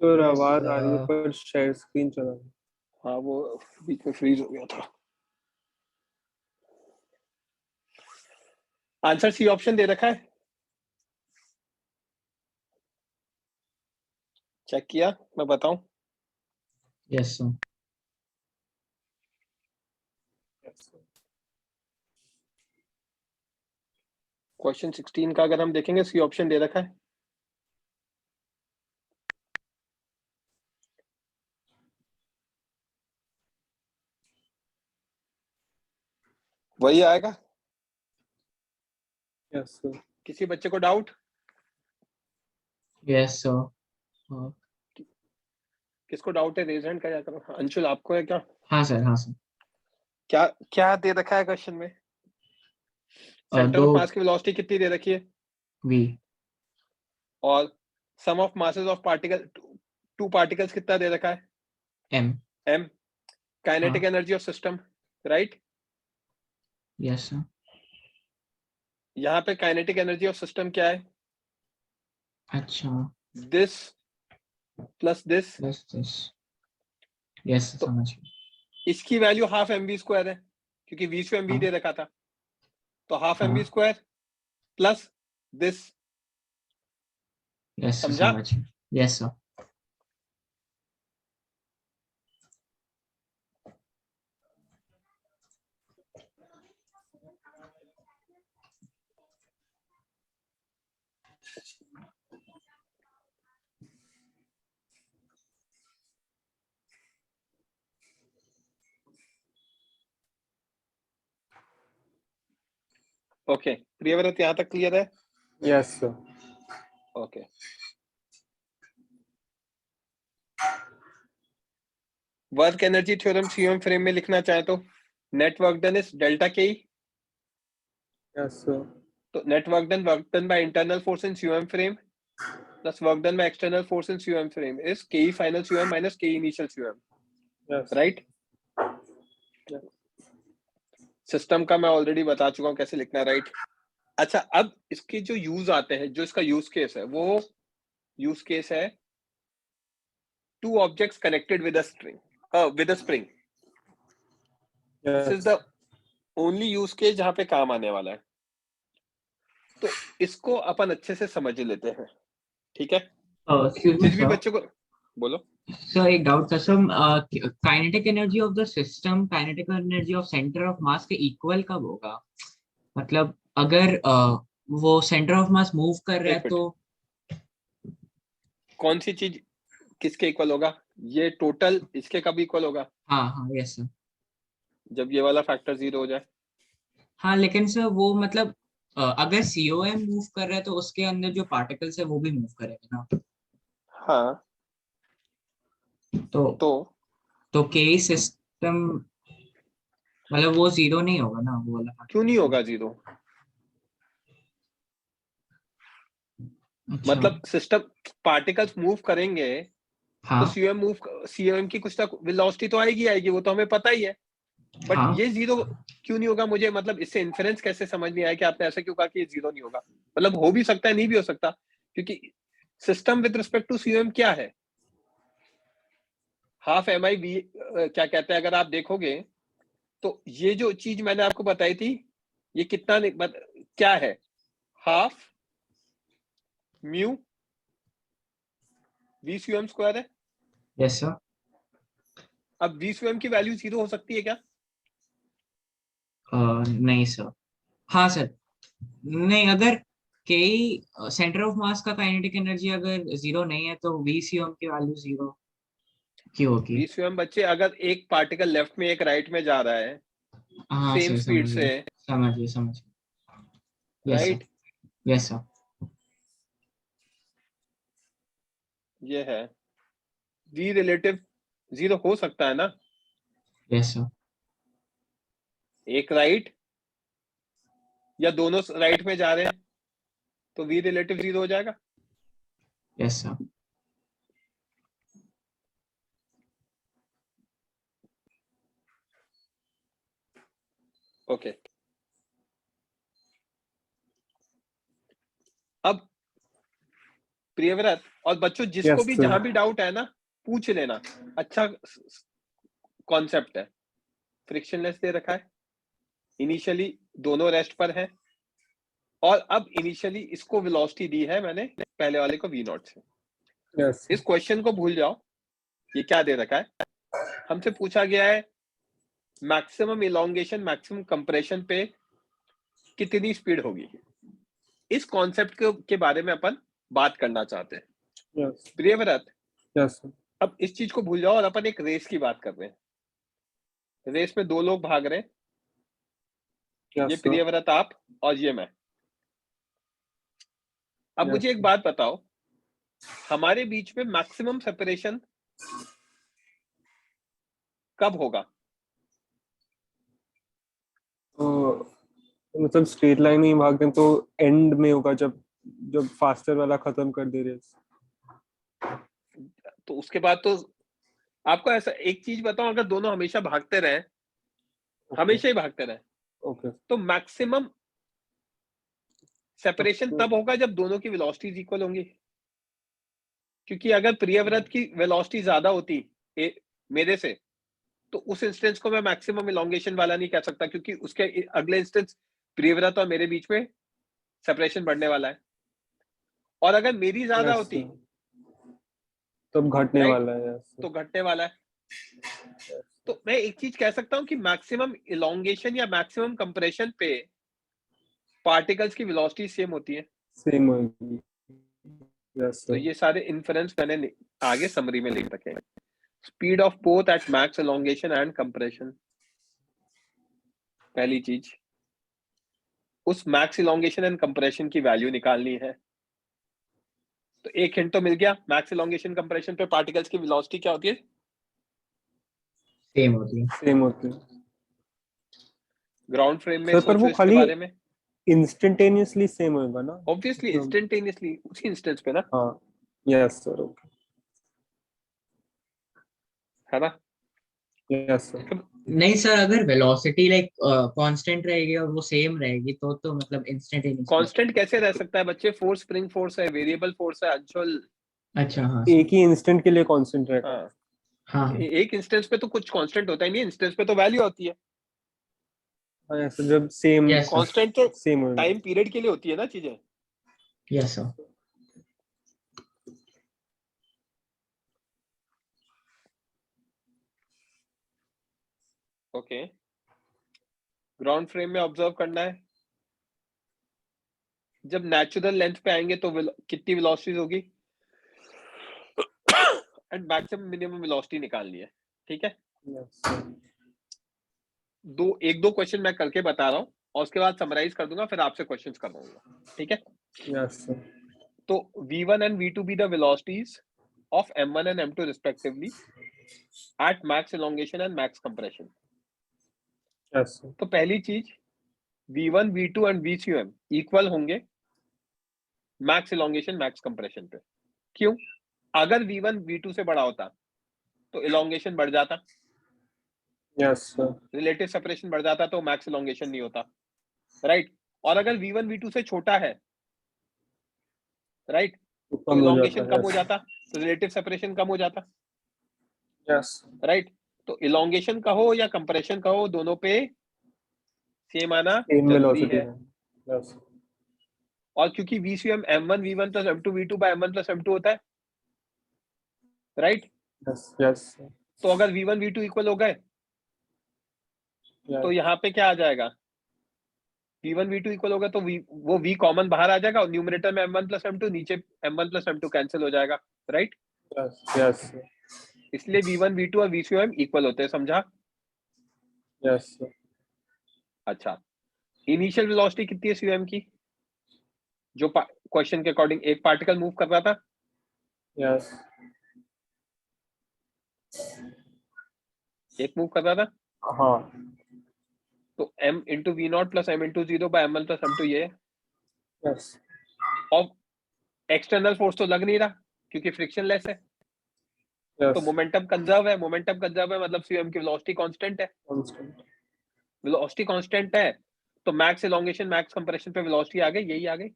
Speaker 3: सर
Speaker 2: Yes,
Speaker 3: आवाज आ रही है पर शेयर स्क्रीन चला रहा है।
Speaker 1: हाँ, वो बीच में फ्रीज हो गया था। आंसर सी ऑप्शन दे रखा है, चेक किया? मैं बताऊं?
Speaker 4: Yes sir.
Speaker 1: क्वेश्चन 16 का अगर हम देखेंगे, सी ऑप्शन दे रखा है। वही आएगा।
Speaker 3: Yes sir.
Speaker 1: किसी बच्चे को डाउट?
Speaker 4: Yes sir.
Speaker 1: किसको डाउट है रेज हैंड कर करो। अंशुल, आपको है क्या?
Speaker 4: हाँ सर, हाँ सर।
Speaker 1: क्या क्या दे रखा है क्वेश्चन में? सेंटर
Speaker 4: दो
Speaker 1: ऑफ मास की वेलोसिटी कितनी दे रखी है?
Speaker 4: वी।
Speaker 1: और sum of masses of particle, two particles कितना दे रखा है?
Speaker 4: एम।
Speaker 1: m। काइनेटिक
Speaker 4: हाँ।
Speaker 1: Energy of system, right?
Speaker 4: Yes sir.
Speaker 1: यहाँ पे काइनेटिक एनर्जी ऑफ सिस्टम क्या है?
Speaker 4: अच्छा।
Speaker 1: This plus this.
Speaker 4: Yes yes. Yes
Speaker 1: तो
Speaker 4: समझ गया।
Speaker 1: इसकी value half M V square है, क्योंकि वी स्क्वायर एम वी
Speaker 4: हाँ
Speaker 1: दे रखा था, तो हाफ एम वी
Speaker 4: हाँ।
Speaker 1: Square plus this.
Speaker 4: यस
Speaker 1: समझा?
Speaker 4: समझ गया। Yes sir.
Speaker 1: ओके, प्रियव्रत यहाँ तक क्लियर है?
Speaker 3: Yes sir.
Speaker 1: Okay. Work energy theorem CM frame में लिखना चाहे तो net work done is delta K.
Speaker 3: Yes sir.
Speaker 1: तो net work done by internal force in CM frame plus work done by external force in CM frame is K final CM minus K initial CM,
Speaker 3: yes
Speaker 1: right? System का मैं already बता चुका हूं कैसे लिखना है, right? अच्छा, अब इसके जो यूज आते हैं, जो इसका यूज केस है, वो यूज केस है two objects connected with a string with a spring. This is the only use case जहां पे काम आने वाला है। तो इसको अपन अच्छे से समझ लेते हैं, ठीक है?
Speaker 4: एक्सक्यूज मी
Speaker 1: जिस भी
Speaker 4: सर।
Speaker 1: बच्चे को बोलो।
Speaker 4: सर एक डाउट था sir, kinetic energy of the system kinetic energy of centre of मास के इक्वल कब होगा? मतलब अगर वो सेंटर ऑफ मास मूव कर रहा है
Speaker 1: एक मिनट,
Speaker 4: तो।
Speaker 1: कौन सी चीज किसके इक्वल होगा? ये टोटल इसके कब इक्वल होगा?
Speaker 4: हाँ हाँ यस सर।
Speaker 1: जब ये वाला फैक्टर 0 हो जाए।
Speaker 4: हाँ लेकिन सर वो मतलब अगर सीओएम मूव कर रहा है तो उसके अंदर जो पार्टिकल्स है वो भी मूव करेगा ना?
Speaker 1: हाँ,
Speaker 4: तो
Speaker 1: तो
Speaker 4: तो के सिस्टम मतलब वो जीरो नहीं होगा ना वो वाला
Speaker 1: क्यों नहीं
Speaker 4: पार्टिकल?
Speaker 1: होगा 0?
Speaker 4: अच्छा।
Speaker 1: मतलब सिस्टम, पार्टिकल्स मूव करेंगे तो
Speaker 4: हाँ
Speaker 1: सीएम की कुछ तक वेलोसिटी तो आएगी आएगी, वो तो हमें पता ही है। बट
Speaker 4: हाँ।
Speaker 1: ये 0 क्यों नहीं होगा? मुझे मतलब इससे इन्फरेंस कैसे समझ नहीं आया कि आपने ऐसा क्यों कहा कि ये 0 नहीं होगा? मतलब हो भी सकता है, नहीं भी हो सकता, क्योंकि system with respect to CM क्या है? हाफ एम आई वी, क्या कहते हैं, अगर आप देखोगे तो ये जो चीज मैंने आपको बताई थी, ये कितना क्या है? Half mu V CM square है।
Speaker 4: Yes sir.
Speaker 1: अब वी सीएम की वैल्यू 0 हो सकती है क्या?
Speaker 4: नहीं सर। हाँ सर। नहीं, अगर के सेंटर ऑफ मास का काइनेटिक एनर्जी अगर जीरो नहीं है तो वीसीओम की वैल्यू जीरो क्यों होगी?
Speaker 1: वी सीएम बच्चे, अगर एक पार्टिकल लेफ्ट में एक राइट में जा रहा है
Speaker 4: हाँ
Speaker 1: सेम
Speaker 4: सर
Speaker 1: स्पीड
Speaker 4: समझ
Speaker 1: से,
Speaker 4: गए, समझ गए, समझ गए। Yes sir.
Speaker 1: Right?
Speaker 4: Yes sir.
Speaker 1: ये है वी रिलेटिव 0 हो सकता है ना?
Speaker 4: Yes sir.
Speaker 1: एक राइट या दोनों राइट में जा रहे हैं तो वी रिलेटिव 0 हो जाएगा।
Speaker 4: Yes sir.
Speaker 1: ओके, अब प्रियव्रत और बच्चों जिसको
Speaker 3: Yes,
Speaker 1: भी
Speaker 3: sir.
Speaker 1: जहां भी डाउट है ना पूछ लेना, अच्छा कॉन्सेप्ट है, फ्रिक्शनलेस दे रखा है, इनिशियली दोनों रेस्ट पर है, और अब इनिशियली इसको वेलोसिटी दी है मैंने पहले वाले को v0 से।
Speaker 3: Yes.
Speaker 1: इस क्वेश्चन को भूल जाओ, ये क्या दे रखा है, हमसे पूछा गया है मैक्सिमम इलोंगेशन मैक्सिमम कंप्रेशन पे कितनी स्पीड होगी। इस कॉन्सेप्ट के बारे में अपन बात करना चाहते हैं।
Speaker 3: Yes.
Speaker 1: Priyavrat,
Speaker 3: Yes, sir.
Speaker 1: अब इस चीज को भूल जाओ और अपन एक रेस की बात कर रहे हैं। रेस में दो लोग भाग रहे हैं,
Speaker 3: Yes,
Speaker 1: ये
Speaker 3: sir.
Speaker 1: प्रियव्रत आप और ये मैं। अब
Speaker 3: Yes,
Speaker 1: मुझे एक
Speaker 3: sir.
Speaker 1: बात बताओ, हमारे बीच में मैक्सिमम सेपरेशन कब होगा?
Speaker 3: तो मतलब स्ट्रेट लाइन में ही भागते हैं तो एंड में होगा, जब जब फास्टर वाला खत्म कर दे रेस।
Speaker 1: तो उसके बाद तो आपको ऐसा एक चीज बताओ, अगर दोनों हमेशा भागते रहे, हमेशा ही भागते रहे,
Speaker 3: ओके।
Speaker 1: तो मैक्सिमम सेपरेशन
Speaker 3: तो-
Speaker 1: तब होगा जब दोनों की वेलोसिटीज इक्वल होंगी। क्योंकि अगर प्रियव्रत की वेलोसिटी ज्यादा होती मेरे से, तो उस इंस्टेंस को मैं मैक्सिमम इलोंगेशन वाला नहीं कह सकता, क्योंकि उसके अगले इंस्टेंस प्रियव्रत और मेरे बीच में सेपरेशन बढ़ने वाला है। और अगर मेरी ज्यादा
Speaker 3: Yes,
Speaker 1: होती
Speaker 3: sir. तब घटने
Speaker 1: Right?
Speaker 3: वाला है। Yes, sir.
Speaker 1: तो घटने वाला है। तो मैं एक चीज कह सकता हूं कि मैक्सिमम इलोंगेशन या मैक्सिमम कंप्रेशन पे पार्टिकल्स की वेलोसिटी सेम होती है।
Speaker 3: सेम होगी। Yes,
Speaker 1: तो
Speaker 3: sir.
Speaker 1: ये सारे इन्फरेंस मैंने आगे समरी में लिख रखे हैं। Speed of both at max elongation and compression, पहली चीज उस मैक्स इलोंगेशन एंड कंप्रेशन की वैल्यू निकालनी है। तो एक हिंट तो मिल गया, मैक्स इलोंगेशन कंप्रेशन पे पार्टिकल्स की वेलोसिटी क्या होती है?
Speaker 4: सेम होती है।
Speaker 3: सेम होती है।
Speaker 1: ग्राउंड फ्रेम में
Speaker 3: सर पर
Speaker 1: सोचो
Speaker 3: वो
Speaker 1: इसके
Speaker 3: खाली
Speaker 1: बारे में।
Speaker 3: इंस्टेंटेनियसली सेम होगा ना?
Speaker 1: ऑब्वियसली इंस्टेंटेनियसली उसी इंस्टेंस पे ना,
Speaker 3: हाँ। Yes sir. ओके।
Speaker 1: है ना?
Speaker 3: Yes sir.
Speaker 4: नहीं सर, अगर वेलोसिटी लाइक कांस्टेंट रहेगी और वो सेम रहेगी तो मतलब इंस्टेंटेनियस।
Speaker 1: कांस्टेंट कैसे रह सकता है बच्चे? फोर्स स्प्रिंग फोर्स है, वेरिएबल फोर्स है, अंशुल।
Speaker 4: अच्छा हाँ
Speaker 3: एक ही इंस्टेंट के लिए कांस्टेंट रहेगा।
Speaker 1: हाँ,
Speaker 4: हाँ
Speaker 1: एक इंस्टेंस पे तो कुछ कांस्टेंट होता ही नहीं, इंस्टेंस पे तो वैल्यू होती है।
Speaker 3: हाँ यस सर, जब सेम
Speaker 4: यस सर
Speaker 1: कांस्टेंट तो
Speaker 3: सेम होगा।
Speaker 1: टाइम पीरियड के लिए होती है ना चीजें।
Speaker 4: Yes sir.
Speaker 1: Okay, ground frame में ऑब्जर्व करना है, जब नेचुरल लेंथ पे आएंगे तो कितनी वेलोसिटी होगी एंड मैक्सिमम मिनिमम वेलोसिटी निकालनी है। ठीक है,
Speaker 3: यस सर।
Speaker 1: एक दो क्वेश्चन मैं करके बता रहा हूँ और उसके बाद समराइज कर दूंगा, फिर आपसे क्वेश्चंस करवाऊंगा। ठीक है,
Speaker 3: यस सर।
Speaker 1: तो v1 and v2 be the velocities of m1 and m2 respectively at max elongation and max compression.
Speaker 3: Yes sir.
Speaker 1: तो पहली चीज v1 v2 and vcum equal होंगे मैक्स इलोंगेशन मैक्स कंप्रेशन पे। क्यों? अगर v1 v2 से बड़ा होता तो इलोंगेशन बढ़ जाता,
Speaker 3: यस सर।
Speaker 1: रिलेटिव सेपरेशन बढ़ जाता, तो मैक्स इलोंगेशन नहीं होता, राइट? और अगर v1 v2 से छोटा है, राइट,
Speaker 3: तो
Speaker 1: तो
Speaker 3: कम हो
Speaker 1: इलोंगेशन
Speaker 3: जाता है।
Speaker 1: कम हो जाता, तो रिलेटिव सेपरेशन कम हो जाता,
Speaker 3: यस।
Speaker 1: राइट? तो इलोंगेशन कहो या कंप्रेशन कहो, दोनों पे सेम आना
Speaker 3: सेम
Speaker 1: जरूरी
Speaker 3: वेलोसिटी
Speaker 1: है।
Speaker 3: है। यस।
Speaker 1: और क्योंकि VCM m1 v1 plus m2 v2 by m1 plus m2 होता है, राइट?
Speaker 3: यस यस
Speaker 1: तो अगर v1 v2 इक्वल हो गए तो
Speaker 3: यस
Speaker 1: यहाँ पे क्या आ जाएगा? v1 v2 इक्वल होगा तो वो v कॉमन बाहर आ जाएगा और न्यूमरेटर में m1 plus m2, नीचे m1 plus m2 कैंसिल हो जाएगा, राइट?
Speaker 3: यस
Speaker 1: इसलिए v1 v2 और VCM इक्वल होते हैं, समझा?
Speaker 3: यस।
Speaker 1: अच्छा, इनिशियल वेलोसिटी कितनी है CM की, जो क्वेश्चन के अकॉर्डिंग एक पार्टिकल मूव कर रहा था?
Speaker 3: यस।
Speaker 1: एक मूव कर रहा था,
Speaker 3: हाँ।
Speaker 1: तो m into v0 plus m into 0 by m1 plus m2 ये है।
Speaker 3: यस
Speaker 1: और एक्सटर्नल फोर्स तो लग नहीं रहा क्योंकि फ्रिक्शनलेस है, तो
Speaker 3: यस।
Speaker 1: मोमेंटम कंजर्व है। मोमेंटम कंजर्व है मतलब CM की वेलोसिटी कांस्टेंट है।
Speaker 3: कांस्टेंट।
Speaker 1: वेलोसिटी कांस्टेंट है तो मैक्स इलोंगेशन मैक्स कंप्रेशन पे वेलोसिटी आ गई, यही आ गई,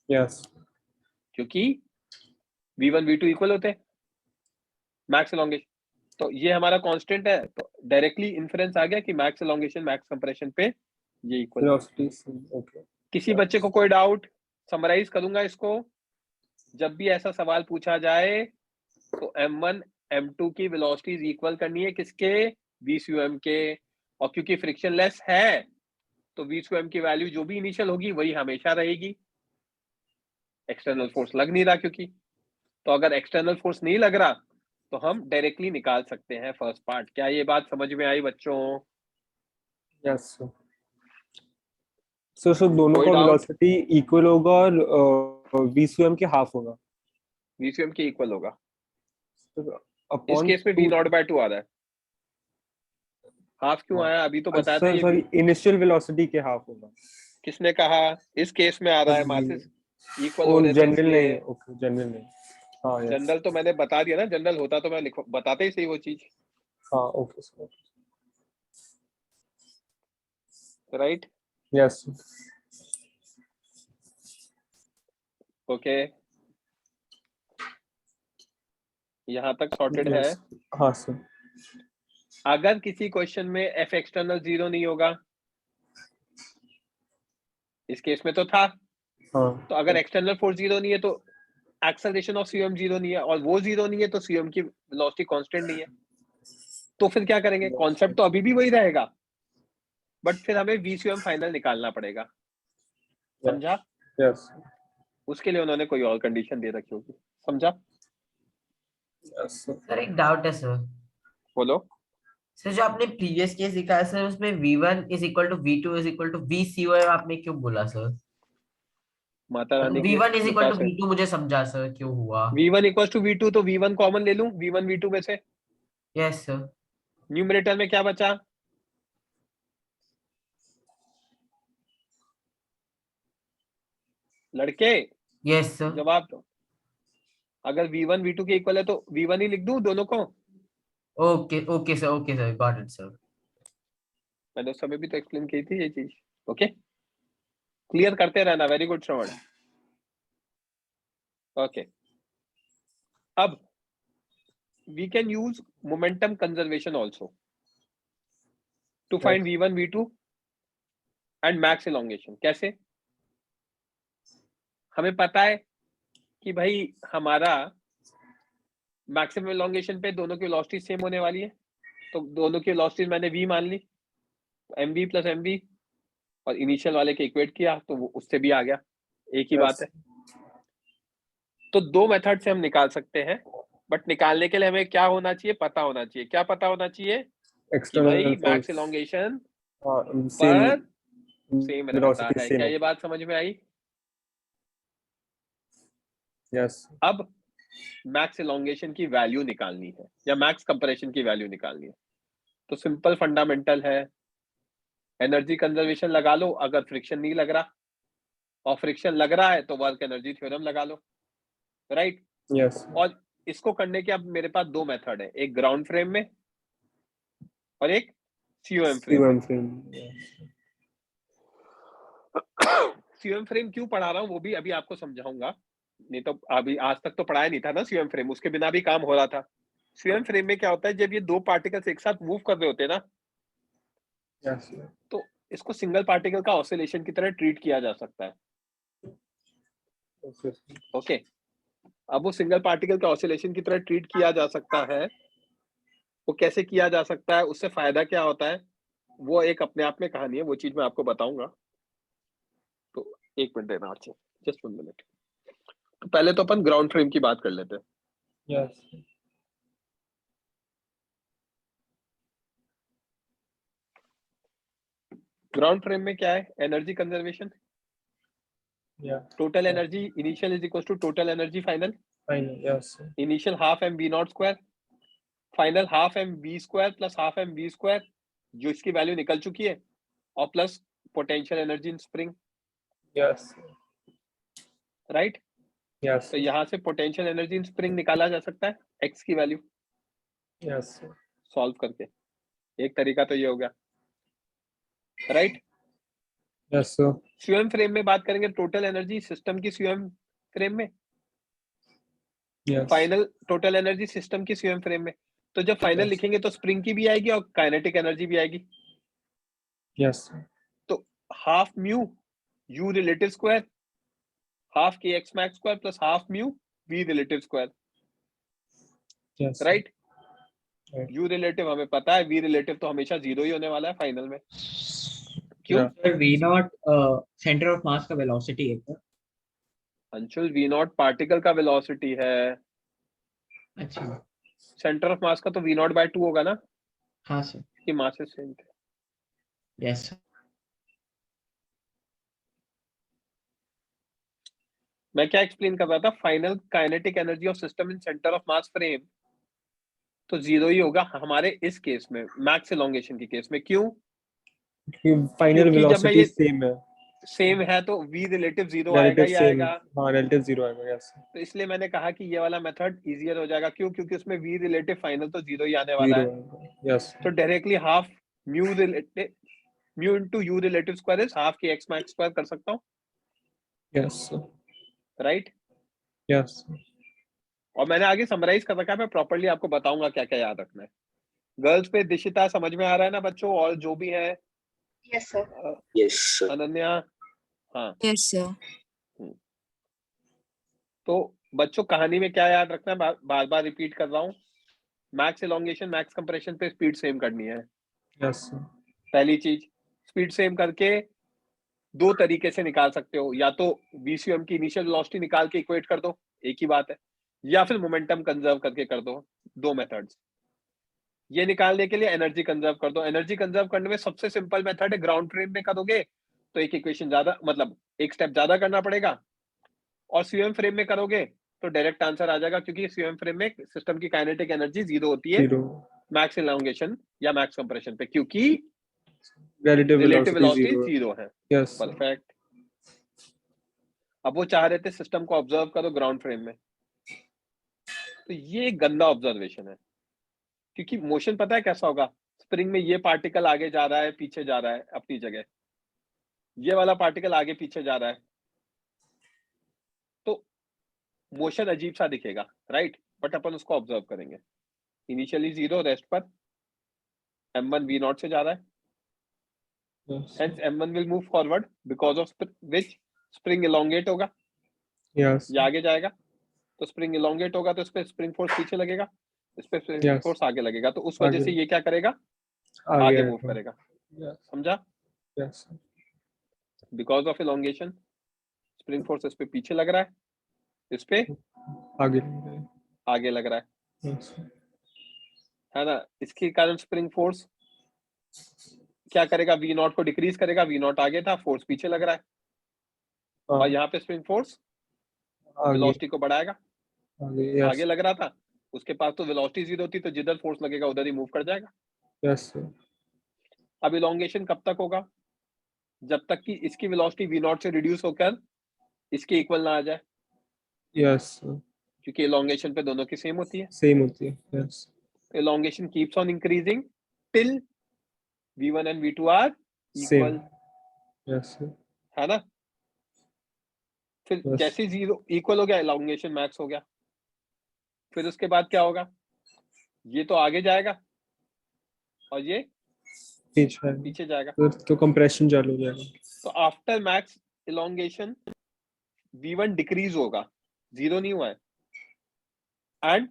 Speaker 3: यस।
Speaker 1: क्योंकि V1 V2 इक्वल होते हैं मैक्स एलोंगेशन, तो ये हमारा कांस्टेंट है, तो डायरेक्टली इन्फरेंस आ गया कि मैक्स एलोंगेशन मैक्स कंप्रेशन पे ये इक्वल है।
Speaker 3: Velocity okay.
Speaker 1: किसी बच्चे को कोई डाउट? समराइज करूंगा इसको, जब भी ऐसा सवाल पूछा जाए तो M1 M2 की वेलोसिटीज इक्वल करनी है किसके? VCUM के, और क्योंकि फ्रिक्शनलेस है तो VCUM की वैल्यू जो भी इनिशियल होगी वही हमेशा रहेगी, एक्सटर्नल फोर्स लग नहीं रहा क्योंकि, तो अगर एक्सटर्नल फोर्स नहीं लग रहा तो हम डायरेक्टली निकाल सकते हैं फर्स्ट पार्ट। क्या ये बात समझ में आई बच्चों?
Speaker 3: Yes sir. सो दोनों
Speaker 1: कोई
Speaker 3: का
Speaker 1: डाउट?
Speaker 3: वेलोसिटी इक्वल होगा और VCM के हाफ होगा
Speaker 1: VCUM के इक्वल होगा। इस
Speaker 3: अपॉन
Speaker 1: केस में V0/2 आ रहा है, हाफ क्यों आया अभी तो बताया था
Speaker 3: सर
Speaker 1: ये।
Speaker 3: सॉरी इनिशियल वेलोसिटी के हाफ होगा।
Speaker 1: किसने कहा? इस केस में आ रहा है मासेस इक्वल हो
Speaker 3: और
Speaker 1: रहे थे
Speaker 3: जनरल
Speaker 1: इसलिए।
Speaker 3: नहीं, ओके जनरल नहीं। हाँ यस।
Speaker 1: जनरल तो मैंने बता दिया ना, जनरल होता तो मैं बताते ही सही वो चीज,
Speaker 3: हाँ okay sir.
Speaker 1: Right?
Speaker 3: Yes
Speaker 1: okay, यहाँ तक सॉर्टेड है।
Speaker 3: यस। हाँ सर।
Speaker 1: अगर किसी क्वेश्चन में F एक्सटर्नल 0 नहीं होगा, इस केस में तो था,
Speaker 3: हाँ
Speaker 1: तो अगर एक्सटर्नल फोर्स 0 नहीं है तो एक्सेलरेशन ऑफ CUM 0 नहीं है, और वो 0 नहीं है तो CUM की वेलोसिटी कांस्टेंट नहीं है, तो फिर क्या करेंगे? कॉन्सेप्ट तो अभी भी वही रहेगा, बट फिर हमें VCUM फाइनल निकालना पड़ेगा, समझा?
Speaker 3: यस
Speaker 1: उसके लिए उन्होंने कोई और कंडीशन दे रखी होगी, समझा?
Speaker 3: Yes sir.
Speaker 7: सर एक डाउट है सर।
Speaker 1: बोलो।
Speaker 7: सर जो आपने प्रीवियस केस दिखाया सर उसमें V1 is equal to V2 is equal to VCO आपने क्यों बोला सर?
Speaker 1: माता रानी की
Speaker 7: V1 इज इक्वल
Speaker 1: कृपा
Speaker 7: टू
Speaker 1: से
Speaker 7: V2 मुझे समझा सर क्यों हुआ।
Speaker 1: V1 इक्वल टू V2, तो V1 कॉमन ले लूं V1 V2 में से,
Speaker 7: यस सर।
Speaker 1: न्यूमरेटर में क्या बचा? लड़के
Speaker 7: यस सर।
Speaker 1: जवाब दो। अगर V1 V2 के इक्वल है तो V1 ही लिख दूं दोनों को।
Speaker 7: Okay okay sir got it sir.
Speaker 1: मैंने उस समय भी तो एक्सप्लेन की थी ये चीज। ओके, क्लियर करते रहना। वेरी गुड श्रवण। ओके, अब we can use momentum conservation also to find V1 V2 and max elongation। कैसे? हमें पता है कि भाई हमारा मैक्सिमम elongation पे दोनों की वेलोसिटी सेम होने वाली है, तो दोनों की वेलोसिटी मैंने v मान ली, mv प्लस mv, और इनिशियल वाले के इक्वेट किया तो वो उससे भी आ गया, एक ही बात है। तो दो मेथड से हम निकाल सकते हैं, बट निकालने के लिए हमें क्या होना चाहिए? पता होना चाहिए। क्या पता होना चाहिए? कि भाई मैक्स elongation पर सेम रहता है। क्या ये बात समझ में आई?
Speaker 3: यस।
Speaker 1: अब मैक्स elongation की वैल्यू निकालनी है या मैक्स कंप्रेशन की वैल्यू निकालनी है, तो सिंपल फंडामेंटल है, एनर्जी कंजर्वेशन लगा लो अगर फ्रिक्शन नहीं लग रहा, और फ्रिक्शन लग रहा है तो वर्क एनर्जी थ्योरम लगा लो, राइट?
Speaker 3: यस।
Speaker 1: और इसको करने के अब मेरे पास दो मेथड है, एक ग्राउंड फ्रेम में और एक COM फ्रेम में। COM फ्रेम क्यों पढ़ा रहा हूँ वो भी अभी आपको समझाऊंगा, नहीं तो अभी आज तक तो पढ़ाया नहीं था ना COM फ्रेम, उसके बिना भी काम हो रहा था। COM फ्रेम में क्या होता है, जब ये दो पार्टिकल्स एक साथ मूव कर रहे होते हैं ना, तो इसको सिंगल पार्टिकल का ऑसिलेशन की तरह ट्रीट किया जा सकता है। ओके, अब वो सिंगल पार्टिकल का ऑसिलेशन की तरह ट्रीट किया जा सकता है, वो कैसे किया जा सकता है, उससे फायदा क्या होता है, वो एक अपने आप में कहानी है, वो चीज मैं आपको बताऊंगा। तो एक मिनट देना, अच्छा जस्ट 1 मिनट। तो पहले तो अपन ग्राउंड फ्रेम की बात कर लेते हैं।
Speaker 3: यस।
Speaker 1: ग्राउंड फ्रेम में क्या है? Energy conservation, total energy initial is equal to total energy final, initial half m v0 square, final half m v square plus half m v square जो इसकी वैल्यू निकल चुकी है, और plus potential energy in spring.
Speaker 3: Yes.
Speaker 1: Right?
Speaker 3: Yes.
Speaker 1: तो यहाँ से potential energy in spring निकाला जा सकता है x की वैल्यू
Speaker 3: यस।
Speaker 1: सॉल्व करके। एक तरीका तो ये हो गया, right?
Speaker 3: Yes sir.
Speaker 1: COM frame में बात करेंगे टोटल एनर्जी सिस्टम की, COM फ्रेम में
Speaker 3: Yes.
Speaker 1: Final total energy system की सीएम फ्रेम में। तो जब फाइनल
Speaker 3: Yes.
Speaker 1: लिखेंगे तो स्प्रिंग की भी आएगी और काइनेटिक एनर्जी भी आएगी।
Speaker 3: Yes.
Speaker 1: तो half mu U relative square half K X max square plus half mu V relative square,
Speaker 3: Yes.
Speaker 1: Right.
Speaker 3: Right.
Speaker 1: U relative हमें पता है, वी रिलेटिव तो हमेशा 0 ही होने वाला है फाइनल में। क्यों?
Speaker 3: Yeah.
Speaker 4: Sir V naught centre of mass का वेलोसिटी है क्या?
Speaker 1: अंशुल वी नॉट पार्टिकल का वेलोसिटी है,
Speaker 4: अच्छा
Speaker 1: सेंटर ऑफ मास का तो वी नॉट बाय 2 होगा ना,
Speaker 4: हाँ सर,
Speaker 1: कि मासेस सेम थे।
Speaker 4: Yes sir.
Speaker 1: मैं क्या एक्सप्लेन कर रहा था, final kinetic energy of system in centre of mass frame तो 0 ही होगा हमारे इस केस में, मैक्स एलोंगेशन के केस में। क्यों?
Speaker 3: फाइनल
Speaker 1: क्योंकि जब मैं
Speaker 3: वेलोसिटी
Speaker 1: ये
Speaker 3: सेम है,
Speaker 1: सेम है तो वी रिलेटिव 0
Speaker 3: रिलेटिव
Speaker 1: आएगा ही
Speaker 3: सेम,
Speaker 1: आएगा।
Speaker 3: हाँ रिलेटिव 0 आएगा। यस,
Speaker 1: तो इसलिए मैंने कहा कि ये वाला मेथड इजियर हो जाएगा। क्यों? क्योंकि उसमें वी रिलेटिव फाइनल तो 0 ही आने वाला
Speaker 3: 0
Speaker 1: है।
Speaker 3: आएगा। यस,
Speaker 1: तो directly half mu relative mu into you relative square is half K X max square कर सकता हूँ,
Speaker 3: यस,
Speaker 1: राइट।
Speaker 3: यस।
Speaker 1: और मैंने आगे समराइज कर रखा है, मैं प्रॉपर्ली आपको बताऊंगा क्या क्या याद रखना है। गर्ल्स पे दिशिता समझ में आ रहा है ना बच्चों, और जो भी है
Speaker 6: यस सर।
Speaker 8: Yes.
Speaker 1: अनन्या, हाँ।
Speaker 9: Yes, sir.
Speaker 1: तो बच्चों कहानी में क्या याद रखना है, बार बार रिपीट कर रहा हूँ, मैक्स एलोंगेशन मैक्स कंप्रेशन पे स्पीड सेम करनी है।
Speaker 3: यस,
Speaker 1: पहली चीज, स्पीड सेम करके दो तरीके से निकाल सकते हो, या तो VCM की इनिशियल वेलोसिटी निकाल के इक्वेट कर दो, एक ही बात है, या फिर मोमेंटम कंजर्व करके कर दो, दो मेथड्स। ये निकालने के लिए एनर्जी कंजर्व कर दो। एनर्जी कंजर्व करने में सबसे सिंपल मेथड है, ग्राउंड फ्रेम में करोगे तो एक इक्वेशन ज्यादा, मतलब एक स्टेप ज्यादा करना पड़ेगा, और सीएम फ्रेम में करोगे तो डायरेक्ट आंसर आ जाएगा, क्योंकि सीएम फ्रेम में सिस्टम की काइनेटिक एनर्जी 0 होती है
Speaker 3: 0,
Speaker 1: मैक्स एलोंगेशन या मैक्स कंप्रेशन पे, क्योंकि
Speaker 3: रिलेटिव
Speaker 1: रिलेटिव
Speaker 3: वेलोसिटी
Speaker 1: वेलोसिटी
Speaker 3: 0।
Speaker 1: 0 है।
Speaker 3: Yes,
Speaker 1: perfect. अब वो चाह रहे थे सिस्टम को ऑब्जर्व करो ग्राउंड फ्रेम में, तो ये एक गंदा ऑब्जर्वेशन है, क्योंकि मोशन पता है कैसा होगा, स्प्रिंग में ये पार्टिकल आगे जा रहा है पीछे जा रहा है अपनी जगह, ये वाला पार्टिकल आगे पीछे जा रहा है, तो मोशन अजीब सा दिखेगा, राइट। बट अपन उसको ऑब्जर्व करेंगे, इनिशियली 0 रेस्ट पर m1 v0 से जा रहा है, hence m1 will move forward because of which spring elongate होगा,
Speaker 3: यस,
Speaker 1: ये आगे जाएगा, तो स्प्रिंग elongate होगा तो इस पे स्प्रिंग फोर्स पीछे लगेगा, इस पे स्प्रिंग
Speaker 3: Yes.
Speaker 1: फोर्स आगे लगेगा, तो उस वजह
Speaker 3: आगे।
Speaker 1: से ये क्या करेगा, आगे मूव करेगा।
Speaker 3: यस,
Speaker 1: समझा?
Speaker 3: Yes,
Speaker 1: because of elongation spring force इस पे पीछे लग रहा है, इस पे
Speaker 3: आगे।
Speaker 1: आगे लग रहा है,
Speaker 3: यस,
Speaker 1: है ना। इसके कारण स्प्रिंग फोर्स क्या करेगा, v0 को डिक्रीज करेगा, v0 आगे था, फोर्स पीछे लग रहा है, और यहाँ पे स्प्रिंग फोर्स
Speaker 3: आगे,
Speaker 1: वेलोसिटी को बढ़ाएगा,
Speaker 3: आगे। यस,
Speaker 1: आगे लग रहा था, उसके पास तो वेलोसिटी 0 थी, तो जिधर फोर्स लगेगा उधर ही मूव कर जाएगा।
Speaker 3: यस,
Speaker 1: अब इलोंगेशन कब तक होगा, जब तक कि इसकी वेलोसिटी v0 से रिड्यूस होकर इसके इक्वल ना आ जाए,
Speaker 3: यस,
Speaker 1: क्योंकि इलोंगेशन पे दोनों की सेम होती है।
Speaker 3: सेम होती है। Yes,
Speaker 1: elongation keeps on increasing till v1 and v2 are
Speaker 3: same.
Speaker 1: Equal,
Speaker 3: yes,
Speaker 1: है ना। फिर
Speaker 3: Yes.
Speaker 1: जैसे 0 इक्वल हो गया, इलोंगेशन मैक्स हो गया, फिर उसके बाद क्या होगा, ये तो आगे जाएगा और ये पीछे जाएगा,
Speaker 3: तो कंप्रेशन चालू हो जाएगा।
Speaker 1: तो after max elongation v1 decrease होगा, 0 नहीं हुआ है, एंड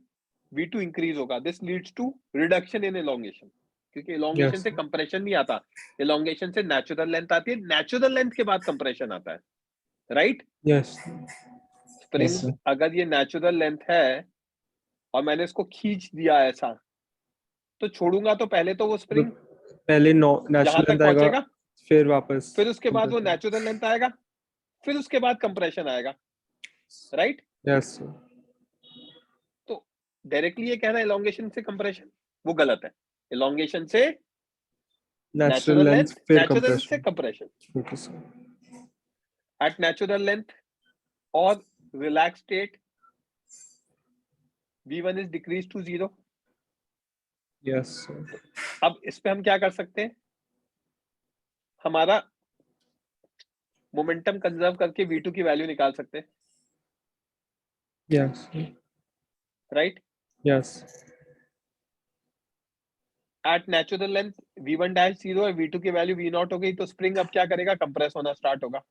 Speaker 1: v2 इंक्रीज होगा। This leads to reduction in elongation, क्योंकि इलोंगेशन
Speaker 3: Yes.
Speaker 1: से कंप्रेशन नहीं आता, इलोंगेशन से नेचुरल लेंथ आती है, नेचुरल लेंथ के बाद कंप्रेशन आता है, राइट।
Speaker 3: Yes,
Speaker 1: spring
Speaker 4: sir.
Speaker 1: अगर ये नेचुरल लेंथ है और मैंने इसको खींच दिया ऐसा, तो छोड़ूंगा तो पहले तो वो स्प्रिंग
Speaker 3: पहले
Speaker 1: जहां
Speaker 3: नेचुरल
Speaker 1: तक
Speaker 3: लेंथ आएगा,
Speaker 1: पहुंचेगा,
Speaker 3: फिर वापस,
Speaker 1: फिर उसके बाद वो नेचुरल लेंथ आएगा, फिर उसके बाद कंप्रेशन आएगा, राइट।
Speaker 3: यस,
Speaker 1: तो डायरेक्टली ये कहना इलोंगेशन से कंप्रेशन, वो गलत है। इलोंगेशन से
Speaker 3: नेचुरल लेंथ फिर
Speaker 1: नेचुरल लेंथ से
Speaker 3: compression.
Speaker 1: Compression.
Speaker 3: Okay sir.
Speaker 1: At natural length और relax state v1 is decrease to 0।
Speaker 3: यस,
Speaker 1: अब इस पे हम क्या कर सकते हैं, हमारा मोमेंटम कंजर्व करके v2 की वैल्यू निकाल सकते हैं।
Speaker 3: Yes,
Speaker 1: right?
Speaker 3: Yes.
Speaker 1: At natural length v1 dash 0 है, v2 की वैल्यू v0 हो गई, तो स्प्रिंग अब क्या करेगा? कंप्रेस होना स्टार्ट होगा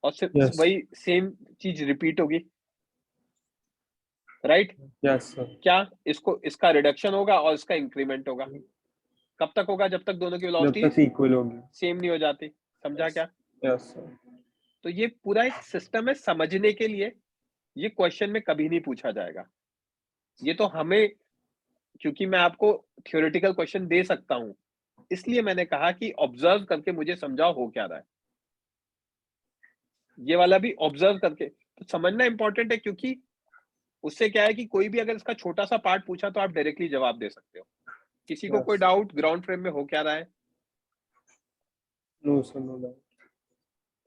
Speaker 1: और सिर्फ
Speaker 3: Yes.
Speaker 1: वही सेम चीज रिपीट होगी, राइट?
Speaker 3: Yes, sir.
Speaker 1: क्या इसका रिडक्शन होगा और इसका इंक्रीमेंट होगा। कब तक होगा? जब तक दोनों की
Speaker 3: जब
Speaker 1: वेलोसिटी
Speaker 3: तक इक्वल होगी।
Speaker 1: सेम नहीं हो जाती। समझा क्या?
Speaker 3: Yes, sir.
Speaker 1: तो ये पूरा एक सिस्टम है समझने के लिए, ये क्वेश्चन में कभी नहीं पूछा जाएगा। ये तो हमें, क्योंकि मैं आपको थ्योरेटिकल क्वेश्चन दे सकता हूं, इसलिए मैंने कहा कि ऑब्जर्व करके मुझे समझाओ हो क्या रहा है। ये वाला भी ऑब्जर्व करके तो समझना इंपॉर्टेंट है, क्योंकि उससे क्या है कि कोई भी अगर इसका छोटा सा पार्ट पूछा तो आप डायरेक्टली जवाब दे सकते हो। किसी को
Speaker 3: Yes.
Speaker 1: कोई डाउट ग्राउंड फ्रेम में हो क्या रहा है?
Speaker 3: No, sir, no doubt.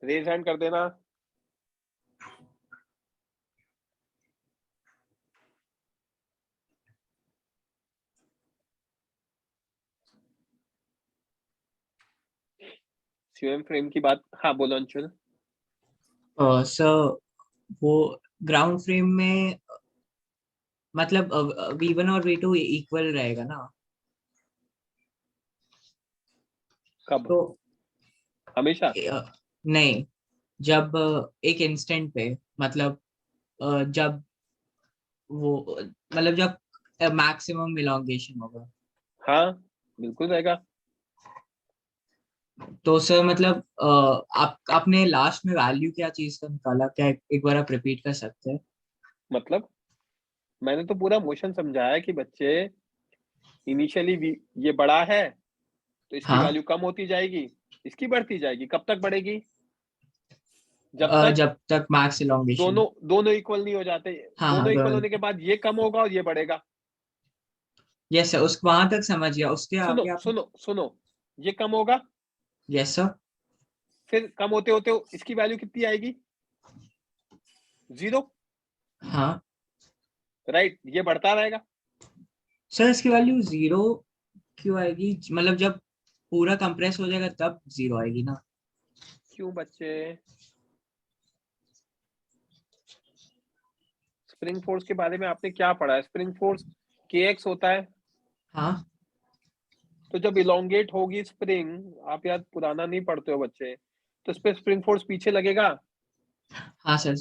Speaker 1: Raise hand कर देना। सीएम फ्रेम की बात, हाँ बोलो अंशुल।
Speaker 4: सर वो ग्राउंड फ्रेम में मतलब v1 और v2 इक्वल रहेगा ना?
Speaker 1: कब?
Speaker 4: तो
Speaker 1: हमेशा?
Speaker 4: नहीं, जब एक इंस्टेंट पे, मतलब जब वो मतलब जब मैक्सिमम इलॉन्गेशन होगा,
Speaker 1: हाँ बिल्कुल रहेगा।
Speaker 4: तो सर मतलब आपने लास्ट में वैल्यू क्या चीज का निकाला? क्या एक बार आप रिपीट कर सकते हैं?
Speaker 1: मतलब मैंने तो पूरा मोशन समझाया कि बच्चे इनिशियली ये बड़ा है तो इसकी
Speaker 4: हाँ,
Speaker 1: वैल्यू कम होती जाएगी, इसकी बढ़ती जाएगी। कब तक बढ़ेगी? जब तक
Speaker 4: जब तक मैक्स इलॉन्गेशन।
Speaker 1: दोनों इक्वल नहीं हो जाते।
Speaker 4: हाँ हाँ,
Speaker 1: दोनों इक्वल
Speaker 4: दोनों।
Speaker 1: होने के बाद ये कम होगा और ये बढ़ेगा।
Speaker 4: यस सर, उस वहां तक समझ गया, उसके
Speaker 1: सुनो
Speaker 4: आगे आप।
Speaker 1: सुनो सुनो, ये कम होगा,
Speaker 4: यस सर।
Speaker 1: फिर कम होते होते इसकी वैल्यू कितनी आएगी? 0,
Speaker 4: हाँ
Speaker 1: राइट? ये बढ़ता रहेगा।
Speaker 4: सर, इसकी वैल्यू 0 क्यों आएगी? मतलब जब पूरा कंप्रेस हो जाएगा तब 0 आएगी ना?
Speaker 1: क्यों बच्चे? स्प्रिंग फोर्स के बारे में आपने क्या पढ़ा है? स्प्रिंग फोर्स kx होता है।
Speaker 4: हाँ
Speaker 1: तो जब इलोंगेट होगी स्प्रिंग, आप याद पुराना नहीं पढ़ते हो बच्चे, तो इस पे स्प्रिंग फोर्स पीछे लगेगा।
Speaker 4: हाँ सर।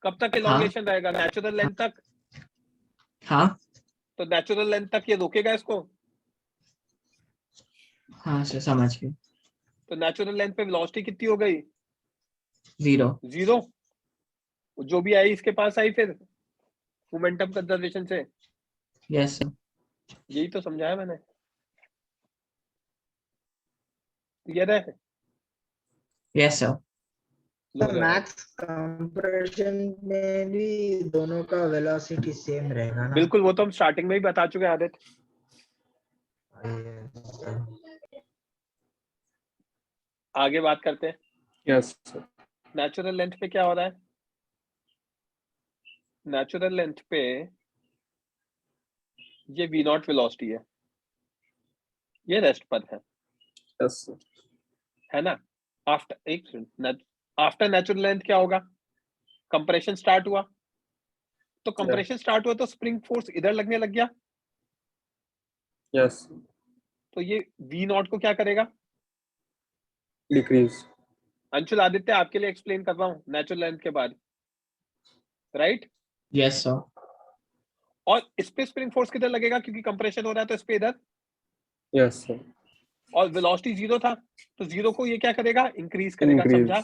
Speaker 1: कब तक
Speaker 4: हाँ
Speaker 1: इलोंगेशन रहेगा? नेचुरल लेंथ तक।
Speaker 4: हाँ
Speaker 1: तो नेचुरल लेंथ तक ये रोकेगा इसको।
Speaker 4: हाँ सर, समझ गए।
Speaker 1: तो नेचुरल लेंथ पे वेलोसिटी कितनी हो गई?
Speaker 4: 0।
Speaker 1: 0। जो भी आई इसके पास आई फिर मोमेंटम कंजर्वेशन से।
Speaker 4: Yes sir.
Speaker 1: यही तो समझाया मैंने। क्लियर है?
Speaker 4: Yes sir.
Speaker 2: मैक्स कंप्रेशन में भी दोनों का वेलोसिटी सेम रहेगा ना?
Speaker 1: बिल्कुल, वो तो हम स्टार्टिंग में ही बता चुके हैं आदित्य। आगे बात करते हैं।
Speaker 3: Yes, sir.
Speaker 1: नेचुरल लेंथ पे क्या हो रहा है? नेचुरल लेंथ पे ये v0 वेलोसिटी है, ये रेस्ट पर है
Speaker 3: Yes, sir.
Speaker 1: है ना? आफ्टर नेचुरल लेंथ क्या होगा? कंप्रेशन स्टार्ट हुआ, तो कंप्रेशन स्टार्ट हुआ तो स्प्रिंग फोर्स इधर लगने लग गया,
Speaker 3: Yes.
Speaker 1: तो ये v0 को क्या करेगा?
Speaker 3: Decrease.
Speaker 1: अंशुल आदित्य आपके लिए एक्सप्लेन कर रहा हूँ नेचुरल लेंथ के बाद, राइट?
Speaker 4: Yes sir.
Speaker 1: और इस पे स्प्रिंग फोर्स किधर लगेगा? क्योंकि कंप्रेशन हो रहा है तो इस पे इधर,
Speaker 3: Yes, sir.
Speaker 1: और वेलोसिटी 0 था तो 0 को ये क्या करेगा? इंक्रीज करेगा।
Speaker 3: Increase.
Speaker 1: समझा?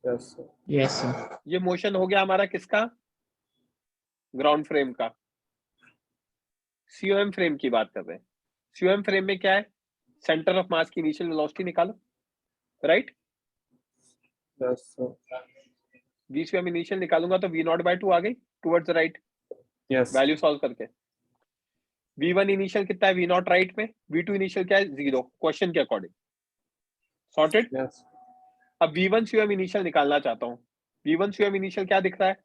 Speaker 3: Yes, sir.
Speaker 4: Yes sir.
Speaker 1: ये मोशन हो गया हमारा किसका? ग्राउंड फ्रेम का। सीओएम फ्रेम की बात कर रहे हैं। सीओएम फ्रेम में क्या है? सेंटर ऑफ मास की इनिशियल वेलोसिटी निकालो, right?
Speaker 3: Yes, sir.
Speaker 1: VCM initial निकालूंगा तो v0/2 आ गई towards right,
Speaker 3: Yes.
Speaker 1: Value solve करके। v1 इनिशियल कितना है? v0 राइट में। v2 इनिशियल क्या है? 0, क्वेश्चन के अकॉर्डिंग। सॉर्टेड?
Speaker 3: Yes.
Speaker 1: अब v1 सीओएम इनिशियल निकालना चाहता हूँ। v1 सीओएम इनिशियल क्या दिख रहा है?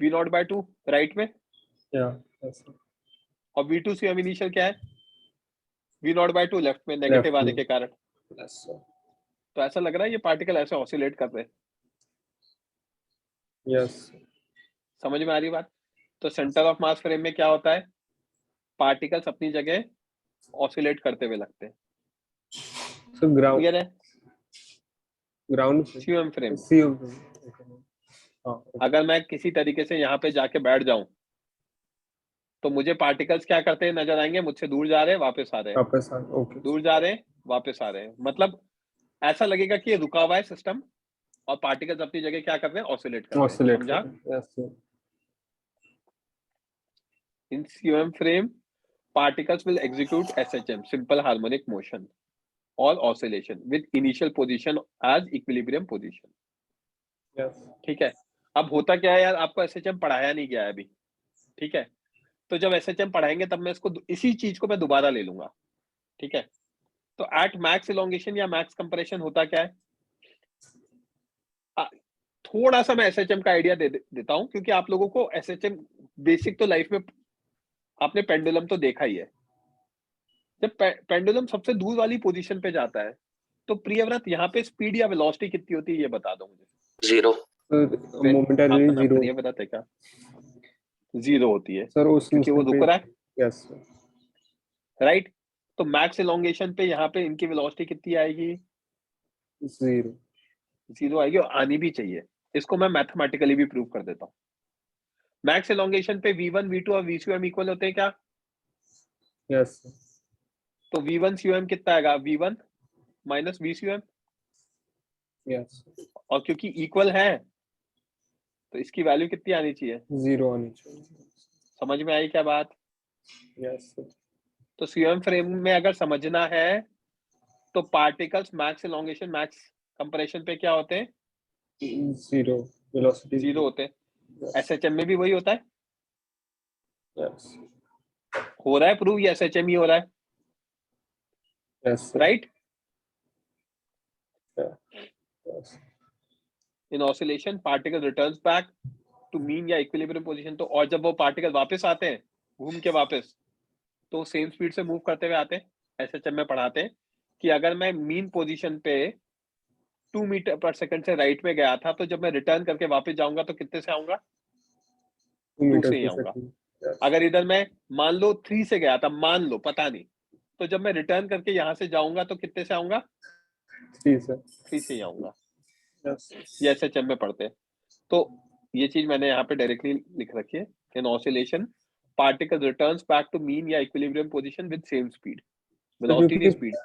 Speaker 1: v0/2 राइट में।
Speaker 3: Yeah. Yes, sir.
Speaker 1: और V2 CM इनिशियल क्या है? V नॉट बाय 2 लेफ्ट में नेगेटिव
Speaker 3: Left
Speaker 1: आने
Speaker 3: में।
Speaker 1: के कारण।
Speaker 3: Yes, sir.
Speaker 1: तो ऐसा लग रहा है ये पार्टिकल ऐसे ऑसिलेट कर रहे हैं।
Speaker 3: Yes.
Speaker 1: समझ में आ रही बात? तो सेंटर ऑफ मास फ्रेम में क्या होता है? पार्टिकल्स अपनी जगह ऑसिलेट करते हुए लगते हैं।
Speaker 3: So ground
Speaker 1: क्लियर है?
Speaker 3: ground
Speaker 1: CM frame.
Speaker 3: CM frame. Okay. हाँ, okay.
Speaker 1: अगर मैं किसी तरीके से यहाँ पे जाके बैठ जाऊं तो मुझे पार्टिकल्स क्या करते हैं नजर आएंगे? मुझसे दूर जा रहे हैं, वापस आ रहे हैं,
Speaker 3: वापस आ okay.
Speaker 1: दूर जा रहे हैं, वापस आ रहे हैं। मतलब ऐसा लगेगा कि ये रुका हुआ है सिस्टम और पार्टिकल्स अपनी जगह क्या कर रहे हैं? ऑसिलेट कर रहे हैं।
Speaker 3: Oscillate
Speaker 1: समझा?
Speaker 3: कर रहे हैं। Yes, sir.
Speaker 1: In CM frame, particles will execute SHM, simple harmonic motion, or oscillation with initial position as equilibrium position.
Speaker 3: Yes.
Speaker 1: ठीक है। अब होता क्या है यार, आपको SHM पढ़ाया नहीं गया है अभी, ठीक है? तो जब SHM पढ़ाएंगे तब मैं इसको इसी चीज को मैं दोबारा ले लूंगा, ठीक है? तो एट मैक्स इलोंगेशन या मैक्स कंप्रेशन होता क्या है? थोड़ा सा मैं SHM का आइडिया देता हूं, क्योंकि आप लोगों को SHM बेसिक तो लाइफ में आपने पेंडुलम तो देखा ही है। जब पेंडुलम सबसे दूर वाली पोजीशन पे जाता है तो प्रियव्रत यहाँ पे स्पीड या वेलोसिटी कितनी होती है ये बता दो मुझे।
Speaker 7: 0
Speaker 3: Momentarily
Speaker 1: आपका नाम
Speaker 3: zero.
Speaker 1: प्रियव्रत है क्या? 0 होती है
Speaker 3: Sir उस
Speaker 1: क्योंकि वो
Speaker 3: instant
Speaker 1: रुक
Speaker 3: पे-
Speaker 1: रहा है,
Speaker 3: Yes, sir.
Speaker 1: राइट? तो मैक्स इलोंगेशन पे यहाँ पे इनकी वेलोसिटी कितनी आएगी?
Speaker 3: 0.
Speaker 1: 0 आएगी, और आनी भी चाहिए। इसको मैं मैथमेटिकली भी प्रूव कर देता हूँ। मैक्स इलोंगेशन पे V1 V2 और VCM इक्वल होते हैं क्या?
Speaker 3: Yes, sir.
Speaker 1: तो V1 CM कितना आएगा? V1 minus VCM,
Speaker 3: Yes.
Speaker 1: और क्योंकि इक्वल है तो इसकी वैल्यू कितनी आनी चाहिए?
Speaker 3: 0 आनी चाहिए.
Speaker 1: समझ में आई क्या बात?
Speaker 3: Yes, sir.
Speaker 1: तो CM फ्रेम में अगर समझना है तो particles max elongation max compression पे क्या होते हैं?
Speaker 3: 0. Velocity
Speaker 1: 0 होते हैं।
Speaker 3: Yes.
Speaker 1: SHM में भी वही होता है।
Speaker 3: Yes.
Speaker 1: हो रहा है प्रूव, ये SHM ही हो रहा है,
Speaker 3: Yes, sir.
Speaker 1: Right?
Speaker 3: Yes.
Speaker 1: In oscillation particle returns back to mean या इक्विलिब्रियम पोजीशन। तो और जब वो पार्टिकल वापस आते हैं घूम के वापस, तो सेम स्पीड से मूव करते हुए आते हैं। SHM में पढ़ाते हैं कि अगर मैं मीन पोजीशन पे 2 मीटर पर सेकंड से राइट में गया था, तो जब मैं रिटर्न करके वापस जाऊंगा तो कितने से आऊंगा?
Speaker 3: 2
Speaker 1: 2
Speaker 3: meters
Speaker 1: से ही
Speaker 3: per
Speaker 1: आऊंगा।
Speaker 3: second. Yes.
Speaker 1: अगर इधर मैं मान लो 3 से गया था, मान लो, पता नहीं, तो जब मैं रिटर्न करके यहां से जाऊंगा तो कितने से आऊंगा?
Speaker 3: 3, sir.
Speaker 1: 3 से ही आऊंगा।
Speaker 3: Yes.
Speaker 1: ये SHM में पढ़ते हैं। तो ये चीज मैंने यहाँ पे डायरेक्टली लिख रखी है। In oscillation particle returns back to mean या equilibrium position with same speed, velocity
Speaker 3: क्योंकि
Speaker 1: स्पीड,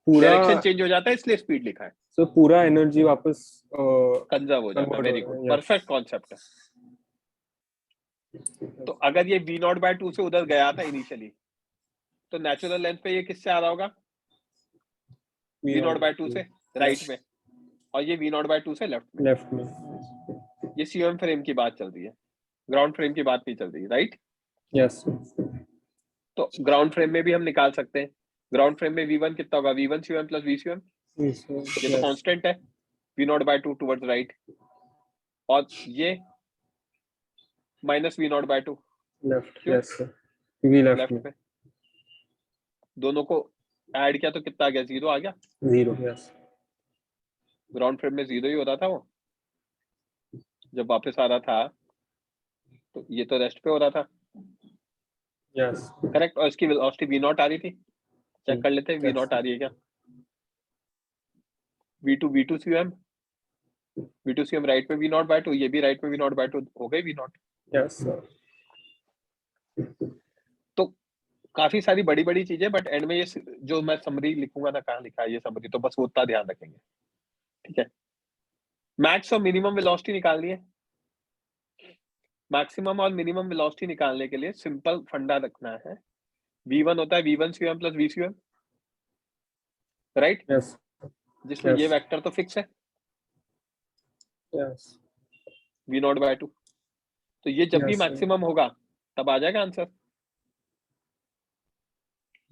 Speaker 3: पूरा
Speaker 1: डायरेक्शन चेंज हो जाता है इसलिए स्पीड लिखा है।
Speaker 3: सो पूरा एनर्जी वापस
Speaker 1: कंजर्व हो जाता है।
Speaker 3: convert
Speaker 1: वेरी
Speaker 3: हो
Speaker 1: गुड,
Speaker 3: रहा है,
Speaker 1: परफेक्ट कॉन्सेप्ट है। तो अगर ये V नॉट बाय 2 से उधर गया था इनिशियली, तो नेचुरल लेंथ पे ये किससे आ रहा होगा? V नॉट बाय 2 से राइट में, और ये V नॉट बाय 2 से लेफ्ट में।
Speaker 3: लेफ्ट में.
Speaker 1: ये CM फ्रेम की बात चल रही है, ग्राउंड फ्रेम की बात नहीं चल रही, राइट?
Speaker 3: यस.
Speaker 1: तो ग्राउंड फ्रेम में भी हम निकाल सकते हैं। ग्राउंड फ्रेम में V1 कितना होगा? V1 CM प्लस VCM, ये तो कांस्टेंट है। V naught by 2 towards right, और ये minus V naught by 2
Speaker 3: left.
Speaker 1: क्यों?
Speaker 3: यस सर, क्योंकि लेफ्ट
Speaker 1: लेफ्ट
Speaker 3: में
Speaker 1: में। दोनों को ऐड किया तो कितना आ गया? 0 आ गया।
Speaker 3: 0. यस.
Speaker 1: ग्राउंड फ्रेम में 0 ही हो रहा था वो, जब वापस आ रहा था तो ये तो रेस्ट पे हो रहा था,
Speaker 3: यस.
Speaker 1: करेक्ट? और इसकी वेलोसिटी V नॉट आ रही थी। चेक कर लेते हैं V नॉट आ रही है क्या? V2 CM, V2 CM right में V नॉट बाय 2, ये भी राइट में V नॉट बाय 2 हो गई V नॉट।
Speaker 3: Yes sir.
Speaker 1: तो काफी सारी बड़ी बड़ी चीजें, बट एंड में ये जो मैं समरी लिखूंगा ना, कहाँ लिखा है ये समरी, तो बस वो उतना ध्यान रखेंगे, ठीक है? मैक्स और मिनिमम वेलोसिटी निकालनी है। मैक्सिमम और मिनिमम वेलोसिटी निकालने के लिए सिंपल फंडा रखना है। V1 होता है V1 CM plus VCM, right?
Speaker 3: Yes.
Speaker 1: जिसमें ये
Speaker 3: Yes.
Speaker 1: वेक्टर तो फिक्स है,
Speaker 3: यस.
Speaker 1: V naught by 2। तो ये जब भी
Speaker 3: Yes, sir.
Speaker 1: मैक्सिमम होगा तब आ जाएगा आंसर।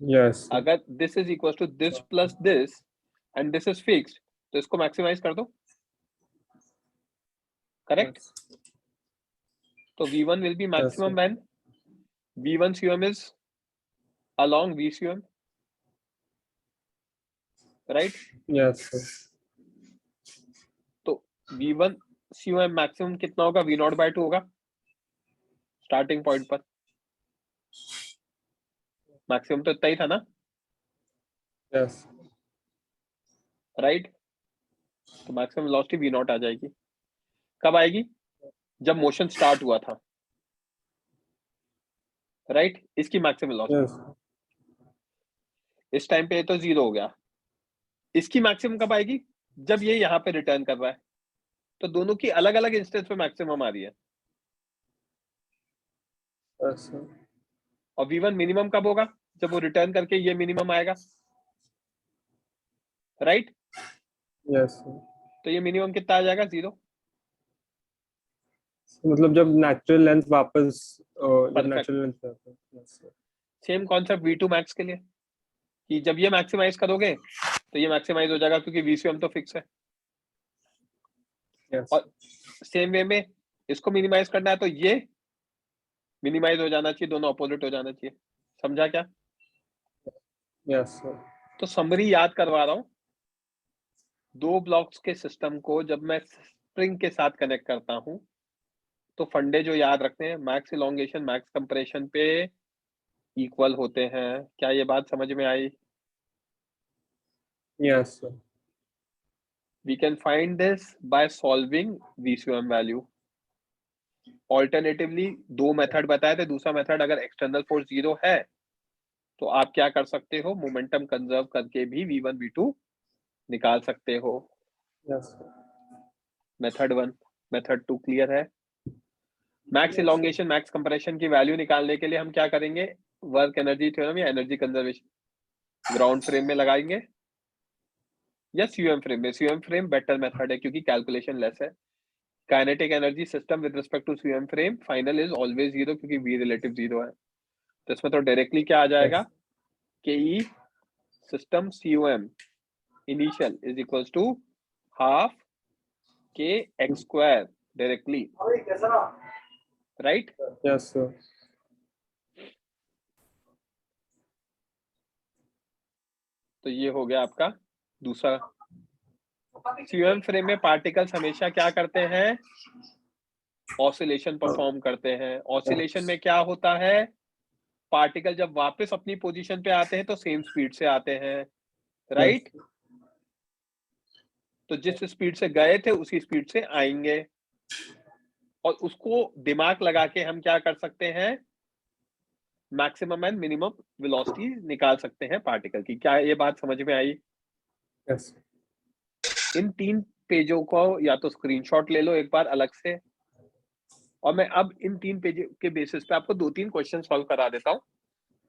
Speaker 3: यस.
Speaker 1: अगर this is equal to this plus this and this is fixed, तो इसको मैक्सिमाइज कर दो, करेक्ट? तो V1 will be maximum when V1 CUM is along VCUM, right?
Speaker 3: Yes, sir.
Speaker 1: तो V1 CUM मैक्सिमम कितना होगा? V0/2 होगा स्टार्टिंग पॉइंट पर। मैक्सिमम तो इतना ही था ना,
Speaker 3: Yes.
Speaker 1: राइट? तो मैक्सिमम वेलोसिटी V0 आ जाएगी। कब आएगी? जब मोशन स्टार्ट हुआ था, राइट? इसकी मैक्सिमम वेलोसिटी।
Speaker 3: Yes.
Speaker 1: इस टाइम पे ये तो 0 हो गया। इसकी मैक्सिमम कब आएगी? जब ये यहाँ पे रिटर्न कर रहा है। तो दोनों की अलग अलग इंस्टेंस पे मैक्सिमम आ रही है।
Speaker 3: Yes, sir.
Speaker 1: और V1 मिनिमम कब होगा? जब वो रिटर्न करके ये मिनिमम आएगा, राइट?
Speaker 3: Yes, sir.
Speaker 1: तो ये मिनिमम कितना आ जाएगा? 0।
Speaker 3: मतलब जब नेचुरल लेंथ वापस जब
Speaker 1: Perfect.
Speaker 3: Natural length yes, sir.
Speaker 1: Same concept V2 max के लिए, कि जब ये मैक्सिमाइज करोगे तो ये मैक्सिमाइज हो जाएगा, क्योंकि VCM तो फिक्स है।
Speaker 3: Yes.
Speaker 1: और सेम वे में इसको मिनिमाइज करना है तो ये मिनिमाइज हो जाना चाहिए, दोनों अपोजिट हो जाना चाहिए। समझा क्या?
Speaker 3: Yes, sir.
Speaker 1: तो समरी याद करवा रहा हूं। 2 ब्लॉक्स के सिस्टम को जब मैं स्प्रिंग के साथ कनेक्ट करता हूं तो फंडे जो याद रखते हैं, मैक्स इलोंगेशन मैक्स कंप्रेशन पे इक्वल होते हैं। क्या ये बात समझ में आई?
Speaker 3: Yes, sir.
Speaker 1: We can find this by solving VCM value. Alternatively, 2 method बताए थे। दूसरा मेथड, अगर एक्सटर्नल फोर्स 0 है तो आप क्या कर सकते हो? मोमेंटम कंजर्व करके भी V1 V2 निकाल सकते हो।
Speaker 3: Yes, sir.
Speaker 1: Method 1। Method 2 clear है? मैक्स इलोंगेशन मैक्स कंप्रेशन की वैल्यू निकालने के लिए हम क्या करेंगे? वर्क एनर्जी थ्योरम या एनर्जी कंजर्वेशन ग्राउंड फ्रेम में लगाएंगे या सीयूएम फ्रेम में। सीयूएम फ्रेम बेटर मेथड है क्योंकि कैलकुलेशन लेस है। Kinetic energy system with respect to CUM frame final is always 0, क्योंकि V रिलेटिव 0 है। तो इसमें तो डायरेक्टली क्या आ जाएगा? K E system CUM initial is equals to half K X square directly, right?
Speaker 3: Yes, sir.
Speaker 1: तो ये हो गया आपका दूसरा। सीयूएम फ्रेम में पार्टिकल्स हमेशा क्या करते हैं? ऑसिलेशन परफॉर्म करते हैं। ऑसिलेशन में क्या होता है? पार्टिकल जब वापस अपनी पोजीशन पे आते हैं तो सेम स्पीड से आते हैं, राइट? तो जिस स्पीड से गए थे उसी स्पीड से आएंगे। और उसको दिमाग लगा के हम क्या कर सकते हैं? मैक्सिमम एंड मिनिमम वेलोसिटी निकाल सकते हैं पार्टिकल की। क्या ये बात समझ में आई?
Speaker 3: Yes.
Speaker 1: इन 3 पेजों को या तो स्क्रीनशॉट ले लो एक बार अलग से, और मैं अब इन 3 पेज के बेसिस पे आपको 2-3 क्वेश्चन सॉल्व करा देता हूं।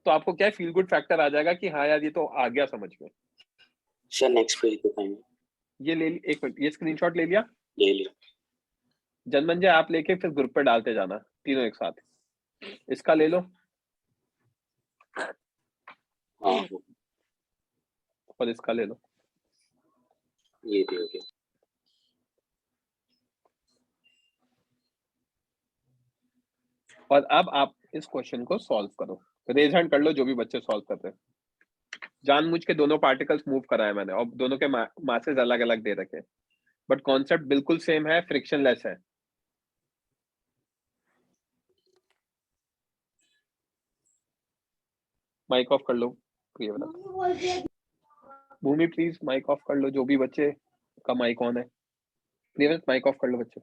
Speaker 1: तो आपको क्या फील गुड फैक्टर आ जाएगा कि हाँ यार ये तो आ गया समझ में।
Speaker 8: सर नेक्स्ट पेज पे फाइंड
Speaker 1: ये ले, एक मिनट, ये स्क्रीनशॉट ले लिया?
Speaker 8: ले लिया।
Speaker 1: जनमंजय आप लेके फिर ग्रुप पे डालते जाना तीनों एक साथ। इसका ले लो
Speaker 8: हाँ
Speaker 1: और इसका ले लो।
Speaker 8: ये भी हो गया।
Speaker 1: और अब आप इस क्वेश्चन को सॉल्व करो। रेज हैंड कर लो जो भी बच्चे सॉल्व कर रहे हैं। जानबूझ के दोनों पार्टिकल्स मूव कराए मैंने और दोनों के मासेस अलग अलग दे रखे, बट कॉन्सेप्ट बिल्कुल सेम है, फ्रिक्शनलेस है। माइक ऑफ कर लो प्रियव्रत। भूमि प्लीज माइक ऑफ कर लो, जो भी बच्चे का माइक ऑन है। प्रियव्रत माइक ऑफ कर लो बच्चे।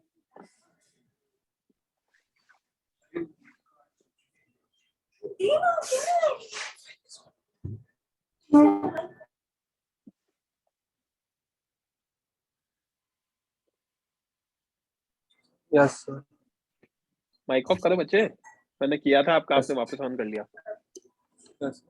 Speaker 3: Yes, sir.
Speaker 1: माइक ऑफ करो बच्चे। मैंने किया था आपका, आपने
Speaker 3: Yes.
Speaker 1: वापस ऑन कर लिया।
Speaker 3: Yes.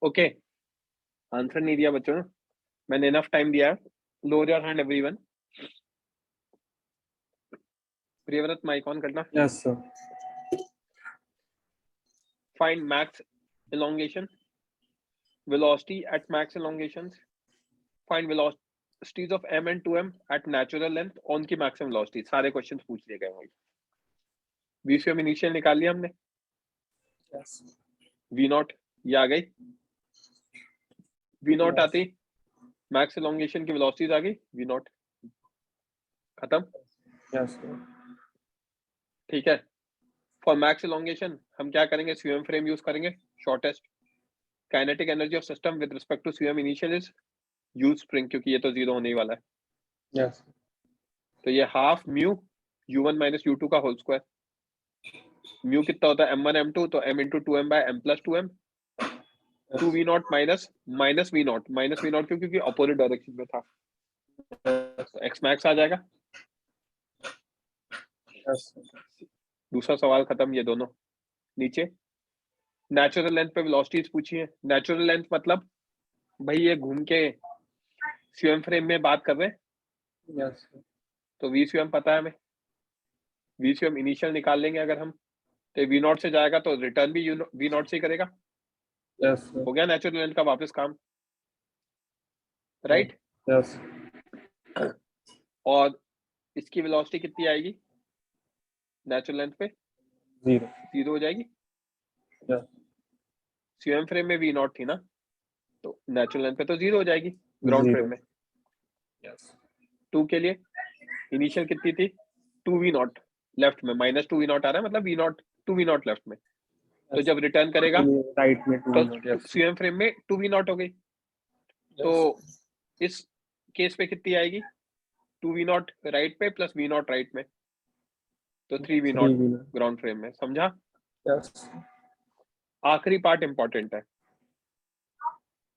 Speaker 1: ओके, आंसर नहीं दिया बच्चों ने, मैंने इनफ टाइम दिया है। Lower your hand everyone. Priyavrat mic on करना।
Speaker 3: Yes sir.
Speaker 1: Find max elongation, velocity at max elongations. Find velocities of m and 2m at natural length on की maximum velocity। सारे क्वेश्चंस पूछ लिए गए होंगे। VCM इनिशियल निकाल लिया हमने। V नॉट ये आ गई। V नॉट आती, मैक्स elongation की velocities आ गई। V नॉट खत्म।
Speaker 3: Yes sir.
Speaker 1: ठीक है, फॉर मैक्स इलोंगेशन हम क्या करेंगे, सीएम फ्रेम यूज करेंगे, shortest kinetic energy of system with respect to CM initial is use spring, क्योंकि ये तो जीरो होने ही वाला है,
Speaker 3: यस
Speaker 1: तो ये half mu u1 minus u2 का होल स्क्वायर, म्यू कितना होता है m1 m2, तो m into 2m by m plus 2m, 2v0 minus minus v0 क्यों, क्योंकि अपोजिट डायरेक्शन में था, तो x मैक्स आ जाएगा।
Speaker 3: यस
Speaker 1: दूसरा सवाल खत्म, ये दोनों नीचे नेचुरल लेंथ पे वेलोसिटीज पूछी है। नेचुरल लेंथ मतलब भाई ये घूम के सीएम फ्रेम में बात कर रहे हैं,
Speaker 3: यस
Speaker 1: तो वी सीएम पता है हमें, वी सीएम इनिशियल निकाल लेंगे अगर हम, तो वी नॉट से जाएगा तो रिटर्न भी वी नॉट से ही करेगा,
Speaker 3: यस
Speaker 1: हो गया नेचुरल लेंथ का वापस काम, राइट।
Speaker 3: यस
Speaker 1: और इसकी वेलोसिटी कितनी आएगी नेचुरल लेंथ पे,
Speaker 3: 0
Speaker 1: हो जाएगी।
Speaker 3: Yes.
Speaker 1: सीएम फ्रेम में वी नॉट थी ना, तो नेचुरल लेंथ पे तो 0 हो जाएगी ग्राउंड फ्रेम में।
Speaker 3: यस
Speaker 1: 2 के लिए इनिशियल कितनी थी, 2v0 लेफ्ट में, माइनस 2v0 आ रहा है, मतलब v0 2v0 लेफ्ट में, तो जब रिटर्न करेगा
Speaker 3: राइट में 2
Speaker 1: तो सीएम फ्रेम में 2v0 हो गई, तो इस केस पे कितनी आएगी, 2v0 राइट पे प्लस v0 राइट में, तो 3v0 ग्राउंड फ्रेम में, समझा।
Speaker 3: यस
Speaker 1: आखिरी पार्ट इंपॉर्टेंट है,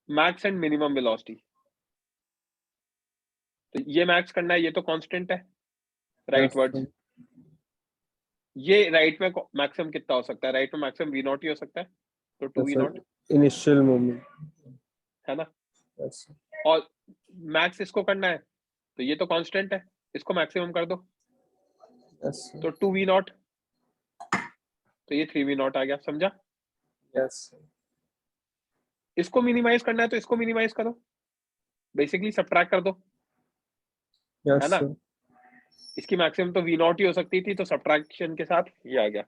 Speaker 1: मैक्स एंड मिनिमम वेलोसिटी। तो ये मैक्स करना है, ये तो कांस्टेंट है राइट वर्ड्स, ये राइट में मैक्सिमम कितना हो सकता है, राइट में मैक्सिमम v0 ही हो सकता है, तो 2v0
Speaker 3: इनिशियल मोमेंट
Speaker 1: है ना।
Speaker 3: यस
Speaker 1: और मैक्स इसको करना है, तो ये तो कांस्टेंट है, इसको मैक्सिमम कर दो,
Speaker 3: यस
Speaker 1: तो 2v0, तो ये 3v0 आ गया, समझा।
Speaker 3: यस
Speaker 1: इसको मिनिमाइज करना है तो इसको मिनिमाइज करो, बेसिकली सबट्रैक्ट कर दो, है ना। इसकी मैक्सिमम तो v0 ही हो सकती थी, तो सबट्रैक्शन के साथ ये आ गया।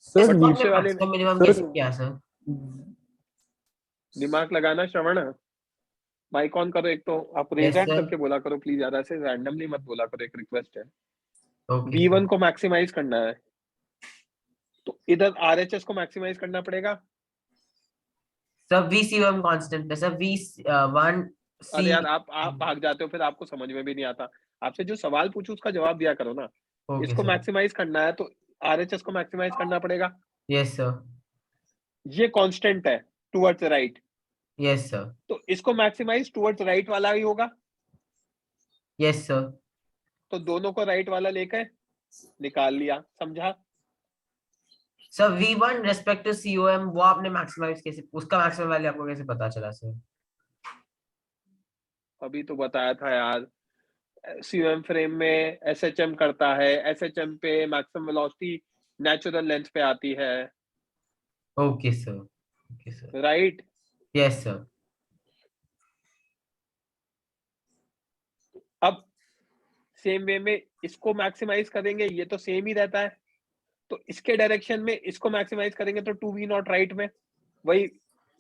Speaker 3: सर
Speaker 1: नीचे वाले में
Speaker 7: मिनिमम कैसे किया सर?
Speaker 1: दिमाग लगाना श्रवण, माइक ऑन करो, एक तो आप रेज हैंड करके बोला करो प्लीज, ज्यादा से रैंडमली मत बोला करो, एक रिक्वेस्ट है। v1 को मैक्सिमाइज करना है, तो इधर RHS को मैक्सिमाइज करना पड़ेगा।
Speaker 7: सर VCOM कांस्टेंट है सर, V1
Speaker 1: अरे यार आप भाग जाते हो, फिर आपको समझ में भी नहीं आता, आपसे जो सवाल पूछू उसका जवाब दिया करो ना। इसको मैक्सिमाइज करना है तो RHS को मैक्सिमाइज करना पड़ेगा।
Speaker 7: Yes sir.
Speaker 1: ये कांस्टेंट है टुवर्ड्स राइट,
Speaker 7: यस सर।
Speaker 1: तो इसको मैक्सिमाइज टुवर्ड्स राइट वाला ही होगा।
Speaker 7: Yes sir.
Speaker 1: तो दोनों को राइट वाला लेकर निकाल लिया, समझा।
Speaker 7: Sir V1 respect to COM वो आपने मैक्सिमाइज कैसे, उसका मैक्सिमम वैल्यू आपको कैसे पता चला सर?
Speaker 1: अभी तो बताया था यार, सीएम फ्रेम में SHM करता है, SHM पे मैक्सिमम वेलोसिटी नेचुरल लेंथ पे आती है।
Speaker 7: Okay sir, okay sir,
Speaker 1: right.
Speaker 7: Yes sir.
Speaker 1: अब सेम वे में इसको मैक्सिमाइज करेंगे, ये तो सेम ही रहता है, तो इसके डायरेक्शन में इसको मैक्सिमाइज करेंगे तो 2v0 राइट में, वही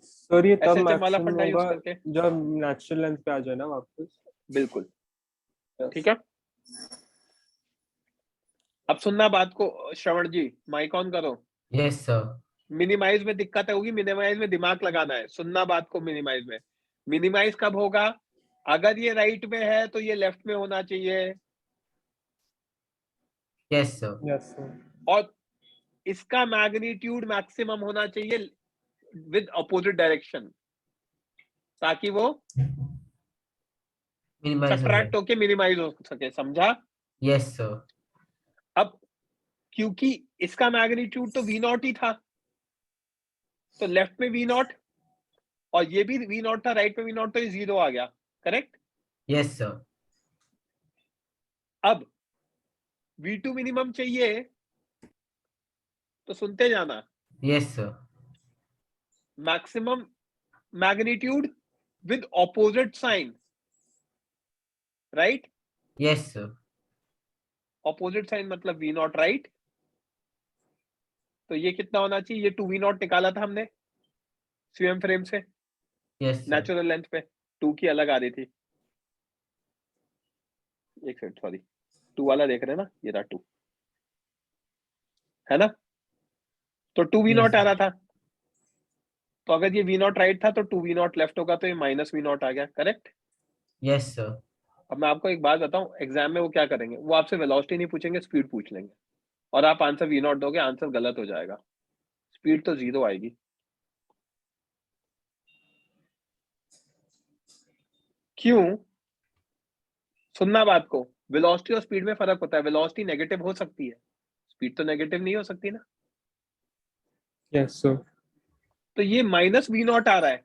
Speaker 3: सर ये तब
Speaker 1: SHM वाला
Speaker 3: मैक्सिमम
Speaker 1: फंडा यूज
Speaker 3: होगा
Speaker 1: करके,
Speaker 3: जब नेचुरल लेंथ पे आ जाए ना वापस।
Speaker 1: बिल्कुल ठीक है। अब सुनना बात को श्रवण जी, माइक ऑन करो।
Speaker 7: Yes sir.
Speaker 1: मिनिमाइज में दिक्कत होगी, मिनिमाइज में दिमाग लगाना है, सुनना बात को। मिनिमाइज में, मिनिमाइज कब होगा, अगर ये राइट में है तो ये लेफ्ट में होना चाहिए।
Speaker 7: Yes sir.
Speaker 3: यस सर
Speaker 1: और इसका मैग्नीट्यूड मैक्सिमम होना चाहिए विद अपोजिट डायरेक्शन, ताकि वो सब्ट्रैक्ट होके मिनिमाइज हो सके, समझा।
Speaker 7: Yes sir.
Speaker 1: अब क्योंकि इसका मैग्नीट्यूड तो v0 ही था, तो लेफ्ट में v0 और ये भी v0 था, राइट में v0, तो ये 0 आ गया, करेक्ट।
Speaker 7: Yes sir.
Speaker 1: अब v2 मिनिमम चाहिए, तो सुनते जाना।
Speaker 7: Yes sir.
Speaker 1: Maximum magnitude with opposite sign, right.
Speaker 7: Yes sir.
Speaker 1: Opposite sign मतलब v0 राइट, तो ये कितना होना चाहिए, ये 2v0 निकाला था हमने सीएम फ्रेम से,
Speaker 7: यस
Speaker 1: नेचुरल लेंथ पे 2 की अलग आ रही थी, एक सेकंड सॉरी, 2 वाला देख रहे हैं ना, ये रहा 2, है ना? तो 2v0
Speaker 7: Yes,
Speaker 1: आ रहा था, तो अगर ये v0 राइट था तो 2v0 लेफ्ट होगा, तो ये -v0 आ गया, करेक्ट?
Speaker 7: yes sir.
Speaker 1: अब मैं आपको एक बात बताऊं, एग्जाम में वो क्या करेंगे, वो आपसे वेलोसिटी नहीं पूछेंगे, स्पीड पूछ लेंगे, और आप आंसर v0 दोगे, आंसर गलत हो जाएगा, स्पीड तो 0 आएगी। क्यों? सुनना बात को, वेलोसिटी और स्पीड में फर्क होता है, वेलोसिटी नेगेटिव हो सकती है, स्पीड तो नेगेटिव नहीं हो सकती ना।
Speaker 3: Yes sir.
Speaker 1: तो ये -v0 आ रहा है,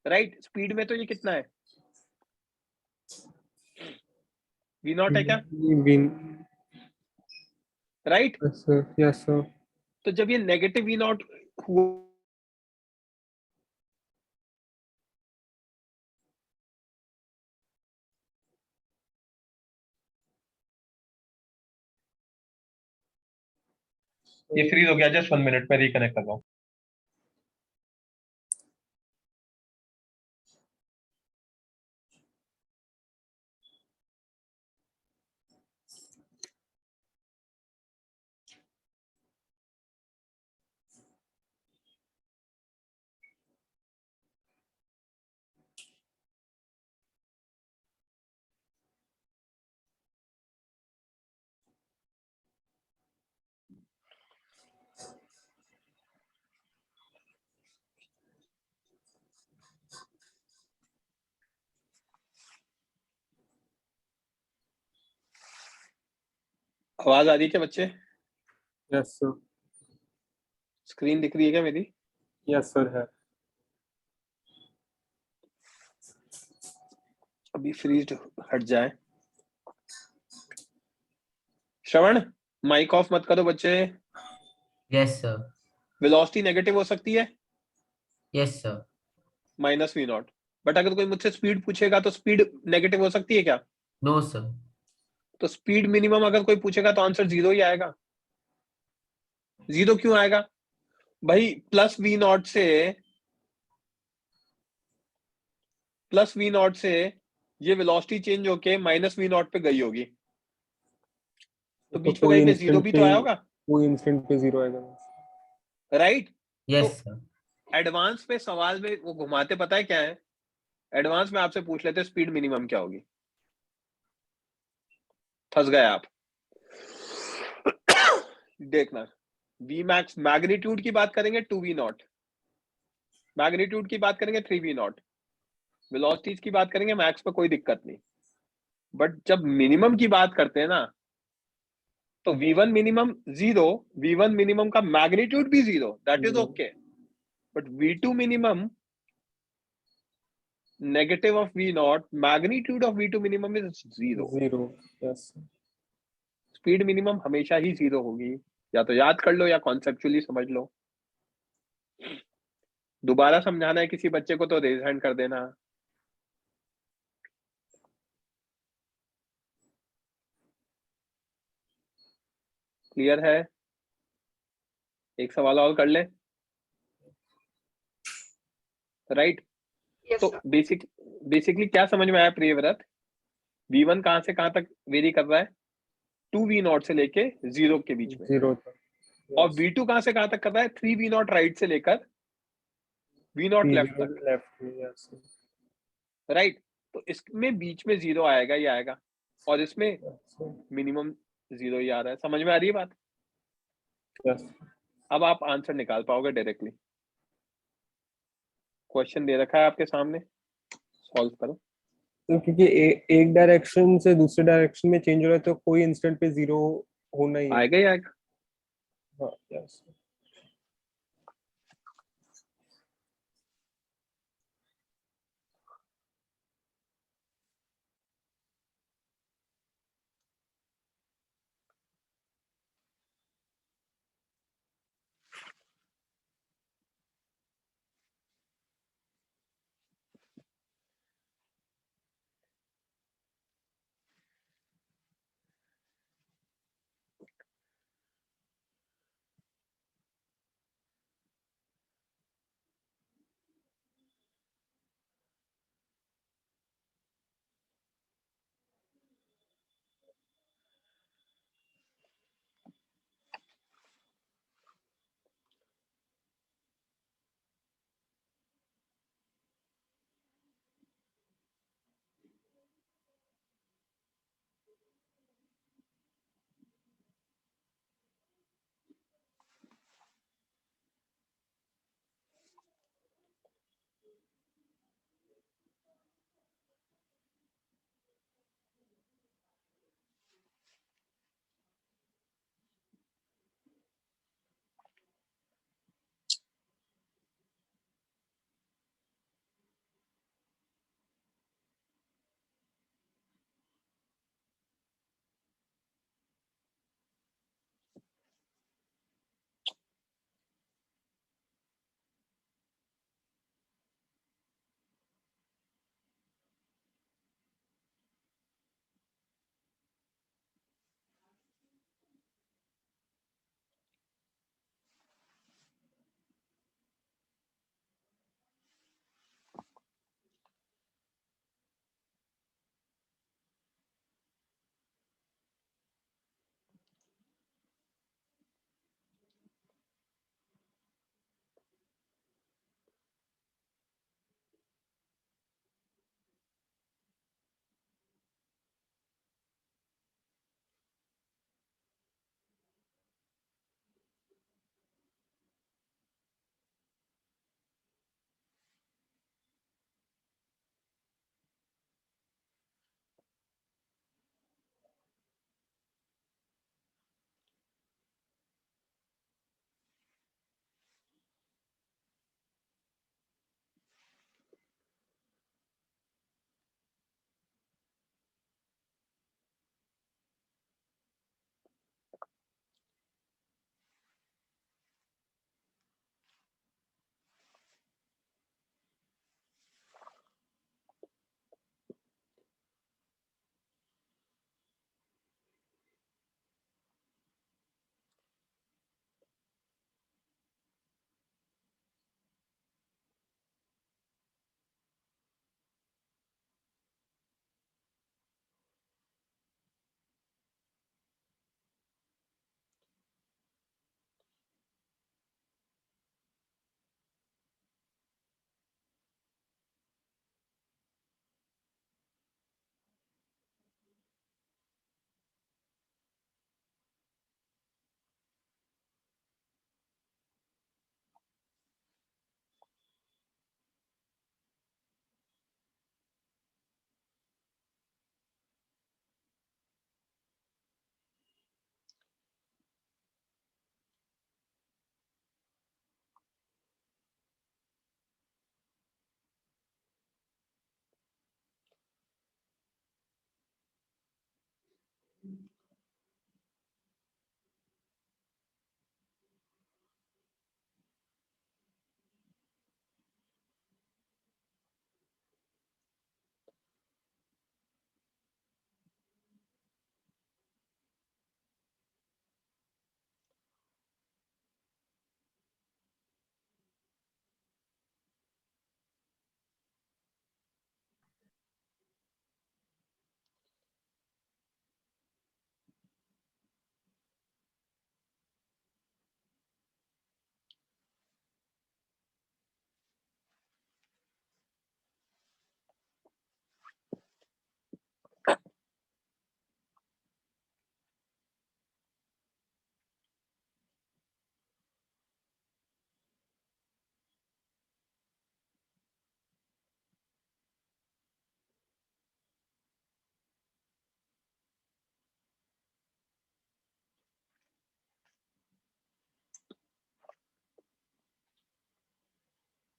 Speaker 1: राइट? स्पीड में तो ये कितना है, v0 है क्या, right?
Speaker 3: Yes sir, yes sir.
Speaker 1: तो जब ये नेगेटिव v0 हुआ, ये फ्रीज हो गया, जस्ट 1 मिनट में रिकनेक्ट कर रहा हूँ। आवाज आ रही है क्या बच्चे?
Speaker 3: यस सर,
Speaker 1: स्क्रीन दिख रही है क्या मेरी?
Speaker 3: यस सर है।
Speaker 1: अभी फ्रीज हट जाए। श्रवण, माइक ऑफ मत करो बच्चे।
Speaker 7: Yes sir.
Speaker 1: वेलोसिटी नेगेटिव हो सकती है,
Speaker 7: Yes sir.
Speaker 1: -v0, बट अगर कोई मुझसे स्पीड पूछेगा तो स्पीड नेगेटिव हो सकती है क्या?
Speaker 7: No sir.
Speaker 1: तो स्पीड मिनिमम अगर कोई पूछेगा तो आंसर 0 ही आएगा। 0 क्यों आएगा भाई? प्लस v0 से ये वेलोसिटी चेंज होके -v0 पे गई होगी, तो बीच में
Speaker 3: कोई
Speaker 1: कहीं पे 0
Speaker 3: इंस्टेंट
Speaker 1: भी
Speaker 3: पे,
Speaker 1: तो आया होगा,
Speaker 3: कोई इंस्टेंट पे 0 आएगा।
Speaker 1: राइट?
Speaker 7: Yes
Speaker 1: तो
Speaker 7: sir.
Speaker 1: एडवांस में सवाल में वो घुमाते, पता है क्या है, एडवांस में आपसे पूछ लेते स्पीड मिनिमम क्या होगी, फंस गए आप। देखना, v max मैग्नीट्यूड की बात करेंगे 2v0, मैग्नीट्यूड की बात करेंगे 3v0, वेलोसिटीज की बात करेंगे मैक्स पे कोई दिक्कत नहीं, बट जब मिनिमम की बात करते हैं ना, तो v1 मिनिमम 0, v1 मिनिमम का मैग्नीट्यूड भी 0, that is okay, but v2 minimum negative of v0, magnitude of v2 minimum is 0।
Speaker 3: 0, yes.
Speaker 1: Speed minimum हमेशा ही 0 होगी, या तो याद कर लो या कॉन्सेप्चुअली समझ लो। दोबारा समझाना है किसी बच्चे को तो रेज हैंड कर देना। क्लियर है? एक सवाल और कर ले, राइट?
Speaker 6: Yes
Speaker 1: तो
Speaker 6: sir.
Speaker 1: बेसिकली क्या समझ में आया प्रियव्रत? v1 कहां से कहां तक वेरी कर रहा है? 2v0 से लेके 0 के बीच में।
Speaker 3: 0 था।
Speaker 1: और v2 कहां से कहां तक कर रहा है? 3v0 राइट से लेकर v0 लेफ्ट तक,
Speaker 3: लेफ्ट में, यस।
Speaker 1: राइट? तो इसमें बीच में 0 आएगा ही आएगा, और इसमें मिनिमम 0 ही आ रहा है। समझ में आ रही है बात?
Speaker 3: यस।
Speaker 1: अब आप आंसर निकाल पाओगे डायरेक्टली। क्वेश्चन दे रखा है आपके सामने, सॉल्व करो।
Speaker 3: तो क्योंकि एक डायरेक्शन से दूसरे डायरेक्शन में चेंज हो रहा है, तो कोई इंस्टेंट पे 0 होना ही है।
Speaker 1: आएगा ही आएगा।
Speaker 3: हाँ, यस।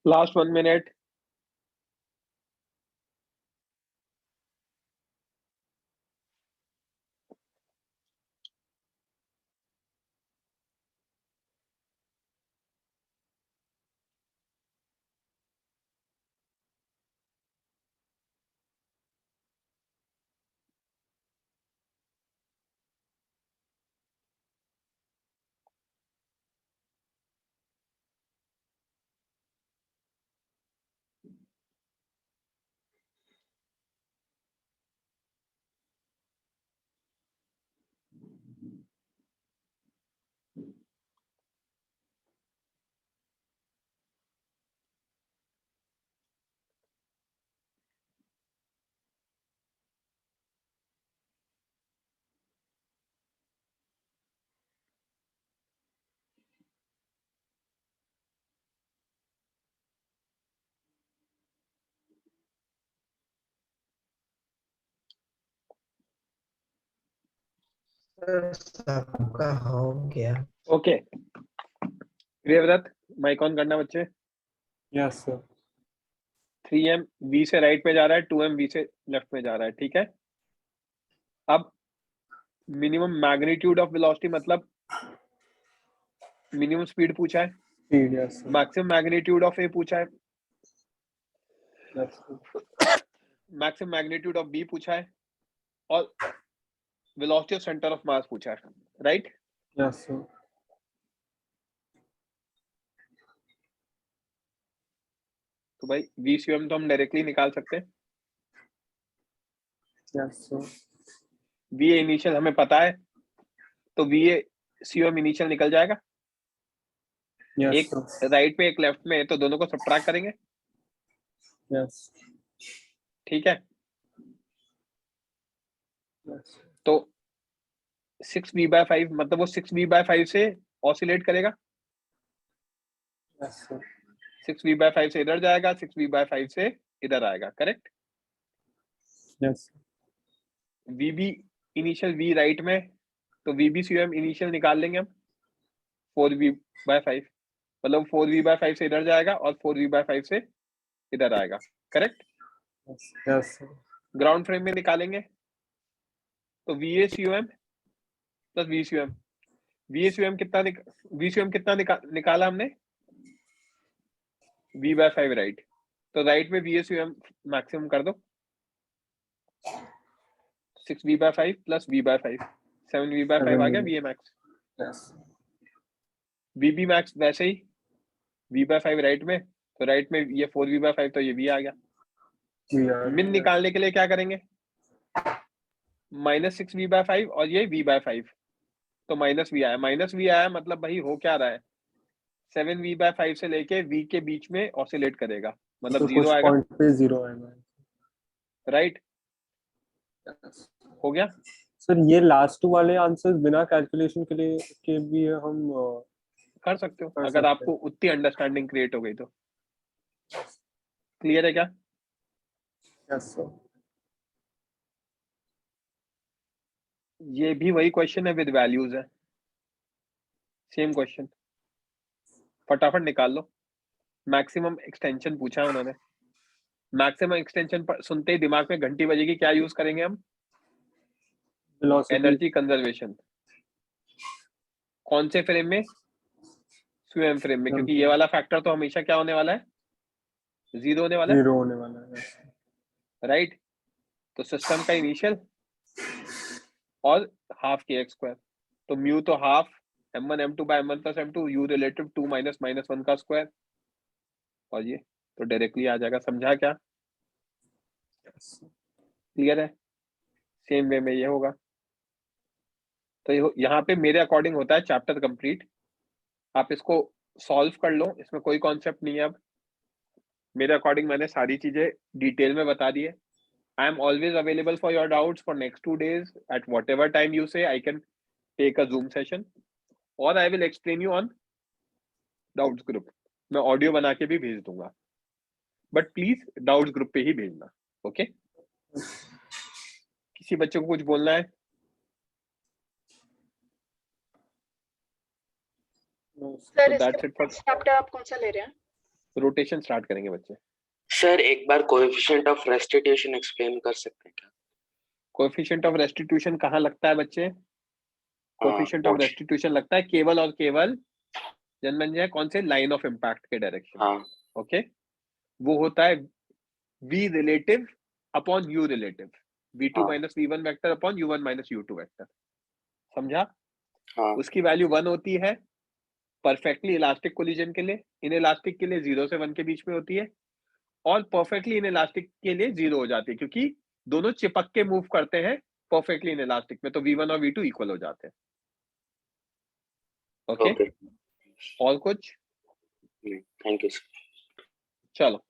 Speaker 1: Last 1 minute.
Speaker 2: सबका हो गया।
Speaker 1: ओके, प्रियव्रत माइक ऑन करना बच्चे।
Speaker 3: Yes sir.
Speaker 1: 3m v से राइट में जा रहा है, 2m v से लेफ्ट में जा रहा है, ठीक है। अब मिनिमम मैग्नीट्यूड ऑफ वेलोसिटी मतलब मिनिमम स्पीड पूछा है,
Speaker 3: speed, yes sir.
Speaker 1: Maximum magnitude of A पूछा है,
Speaker 3: yes sir.
Speaker 1: Maximum magnitude of B पूछा है, और velocity of centre of mass पूछा है, राइट।
Speaker 3: Yes sir.
Speaker 1: तो भाई VCM तो हम डायरेक्टली निकाल सकते हैं।
Speaker 3: Yes sir.
Speaker 1: VA इनिशियल हमें पता है, तो VACM इनिशियल निकल जाएगा।
Speaker 3: यस
Speaker 1: एक
Speaker 3: सर।
Speaker 1: राइट में एक लेफ्ट में, तो दोनों को सबट्रैक्ट करेंगे,
Speaker 3: यस।
Speaker 1: ठीक है।
Speaker 3: यस।
Speaker 1: तो 6v/5 मतलब वो 6v/5 से ऑसिलेट करेगा।
Speaker 3: Yes sir.
Speaker 1: 6v/5 से इधर जाएगा, 6v/5 से इधर आएगा, correct.
Speaker 3: Yes.
Speaker 1: VB initial V right में, तो VBCM इनिशियल निकाल लेंगे हम 4v/5, मतलब 4v/5 से इधर जाएगा और 4v/5 से इधर आएगा, correct.
Speaker 3: Yes sir.
Speaker 1: Ground frame में निकालेंगे तो VACM प्लस VCM। VACM कितना VCM कितना निकाला हमने, V/5 राइट। तो राइट में VACM मैक्सिमम कर दो, 6v/5 प्लस v/5, 7v/5 आ गया VA max.
Speaker 3: Yes.
Speaker 1: VB max वैसे ही v/5 राइट में, तो राइट में ये 4v/5, तो ये v आ गया। मिन निकालने के लिए क्या करेंगे, -6v/5 और ये v/5, तो -v आया। -v आया मतलब भाई हो क्या रहा है, 7v/5 से लेके v के बीच में ऑसिलेट करेगा, मतलब
Speaker 3: तो
Speaker 1: 0
Speaker 3: कुछ
Speaker 1: आएगा,
Speaker 3: पॉइंट पे 0 आएगा।
Speaker 1: राइट। हो गया।
Speaker 3: सर ये लास्ट वाले आंसर्स बिना कैलकुलेशन के लिए के भी हम
Speaker 1: कर सकते हो
Speaker 3: कर
Speaker 1: अगर
Speaker 3: सकते
Speaker 1: आपको उतनी अंडरस्टैंडिंग क्रिएट हो गई तो। क्लियर है क्या?
Speaker 3: Yes sir.
Speaker 1: ये भी वही क्वेश्चन है विद वैल्यूज है, सेम क्वेश्चन, फटाफट निकाल लो। मैक्सिमम एक्सटेंशन पूछा है उन्होंने। मैक्सिमम एक्सटेंशन पर सुनते ही दिमाग में घंटी बजेगी, क्या यूज करेंगे हम, एनर्जी कंजर्वेशन। कौन से फ्रेम में, स्वीएम फ्रेम में, क्योंकि ये वाला फैक्टर तो हमेशा क्या होने वाला है, 0 होने वाला है,
Speaker 3: 0 होने वाला है।
Speaker 1: राइट। तो सिस्टम का इनिशियल और हाफ kx², तो म्यू तो half m1 m2 by m1 plus m2, u relative 2 minus -1 का स्क्वायर, और ये तो डायरेक्टली आ जाएगा। समझा क्या? क्लियर है? सेम वे में ये होगा। तो यहाँ पे मेरे अकॉर्डिंग होता है चैप्टर कंप्लीट। आप इसको सॉल्व कर लो, इसमें कोई कॉन्सेप्ट नहीं है। अब मेरे अकॉर्डिंग मैंने सारी चीजें डिटेल में बता दी है। I am always available for your doubts for next 2 days at whatever time you say. I can take a Zoom session or I will explain you on doubts group. मैं audio बना के भी भेज दूंगा, but please doubts group पे ही भेजना, okay? किसी बच्चे को कुछ बोलना है?
Speaker 6: Sir
Speaker 1: that's it for
Speaker 6: chapter आप कौन सा ले रहे हैं?
Speaker 1: रोटेशन स्टार्ट करेंगे बच्चे।
Speaker 8: सर एक बार कोएफिशिएंट ऑफ रेस्टिट्यूशन एक्सप्लेन कर सकते हैं क्या?
Speaker 1: कोएफिशिएंट ऑफ रेस्टिट्यूशन कहाँ लगता है बच्चे? कोएफिशिएंट ऑफ
Speaker 8: portion-
Speaker 1: रेस्टिट्यूशन लगता है केवल और केवल जनमंजय कौन से लाइन ऑफ इम्पैक्ट के डायरेक्शन।
Speaker 8: हाँ
Speaker 1: ओके, वो होता है v relative upon u relative, v2
Speaker 8: हाँ।
Speaker 1: Minus v1 vector upon u1 minus u2 vector. समझा?
Speaker 8: हाँ
Speaker 1: उसकी वैल्यू 1 होती है परफेक्टली इलास्टिक कोलिजन के लिए, इन इलास्टिक के लिए 0 से 1 के बीच में होती है, और परफेक्टली इन इलास्टिक के लिए 0 हो जाती है, क्योंकि दोनों चिपक के मूव करते हैं परफेक्टली इन इलास्टिक में, तो v1 और v2 इक्वल हो जाते हैं। ओके,
Speaker 8: ओके
Speaker 1: और कुछ?
Speaker 8: Thank you sir.
Speaker 1: चलो,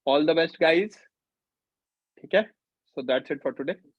Speaker 1: ऑल द बेस्ट गाइज। ठीक है, so that's it for today.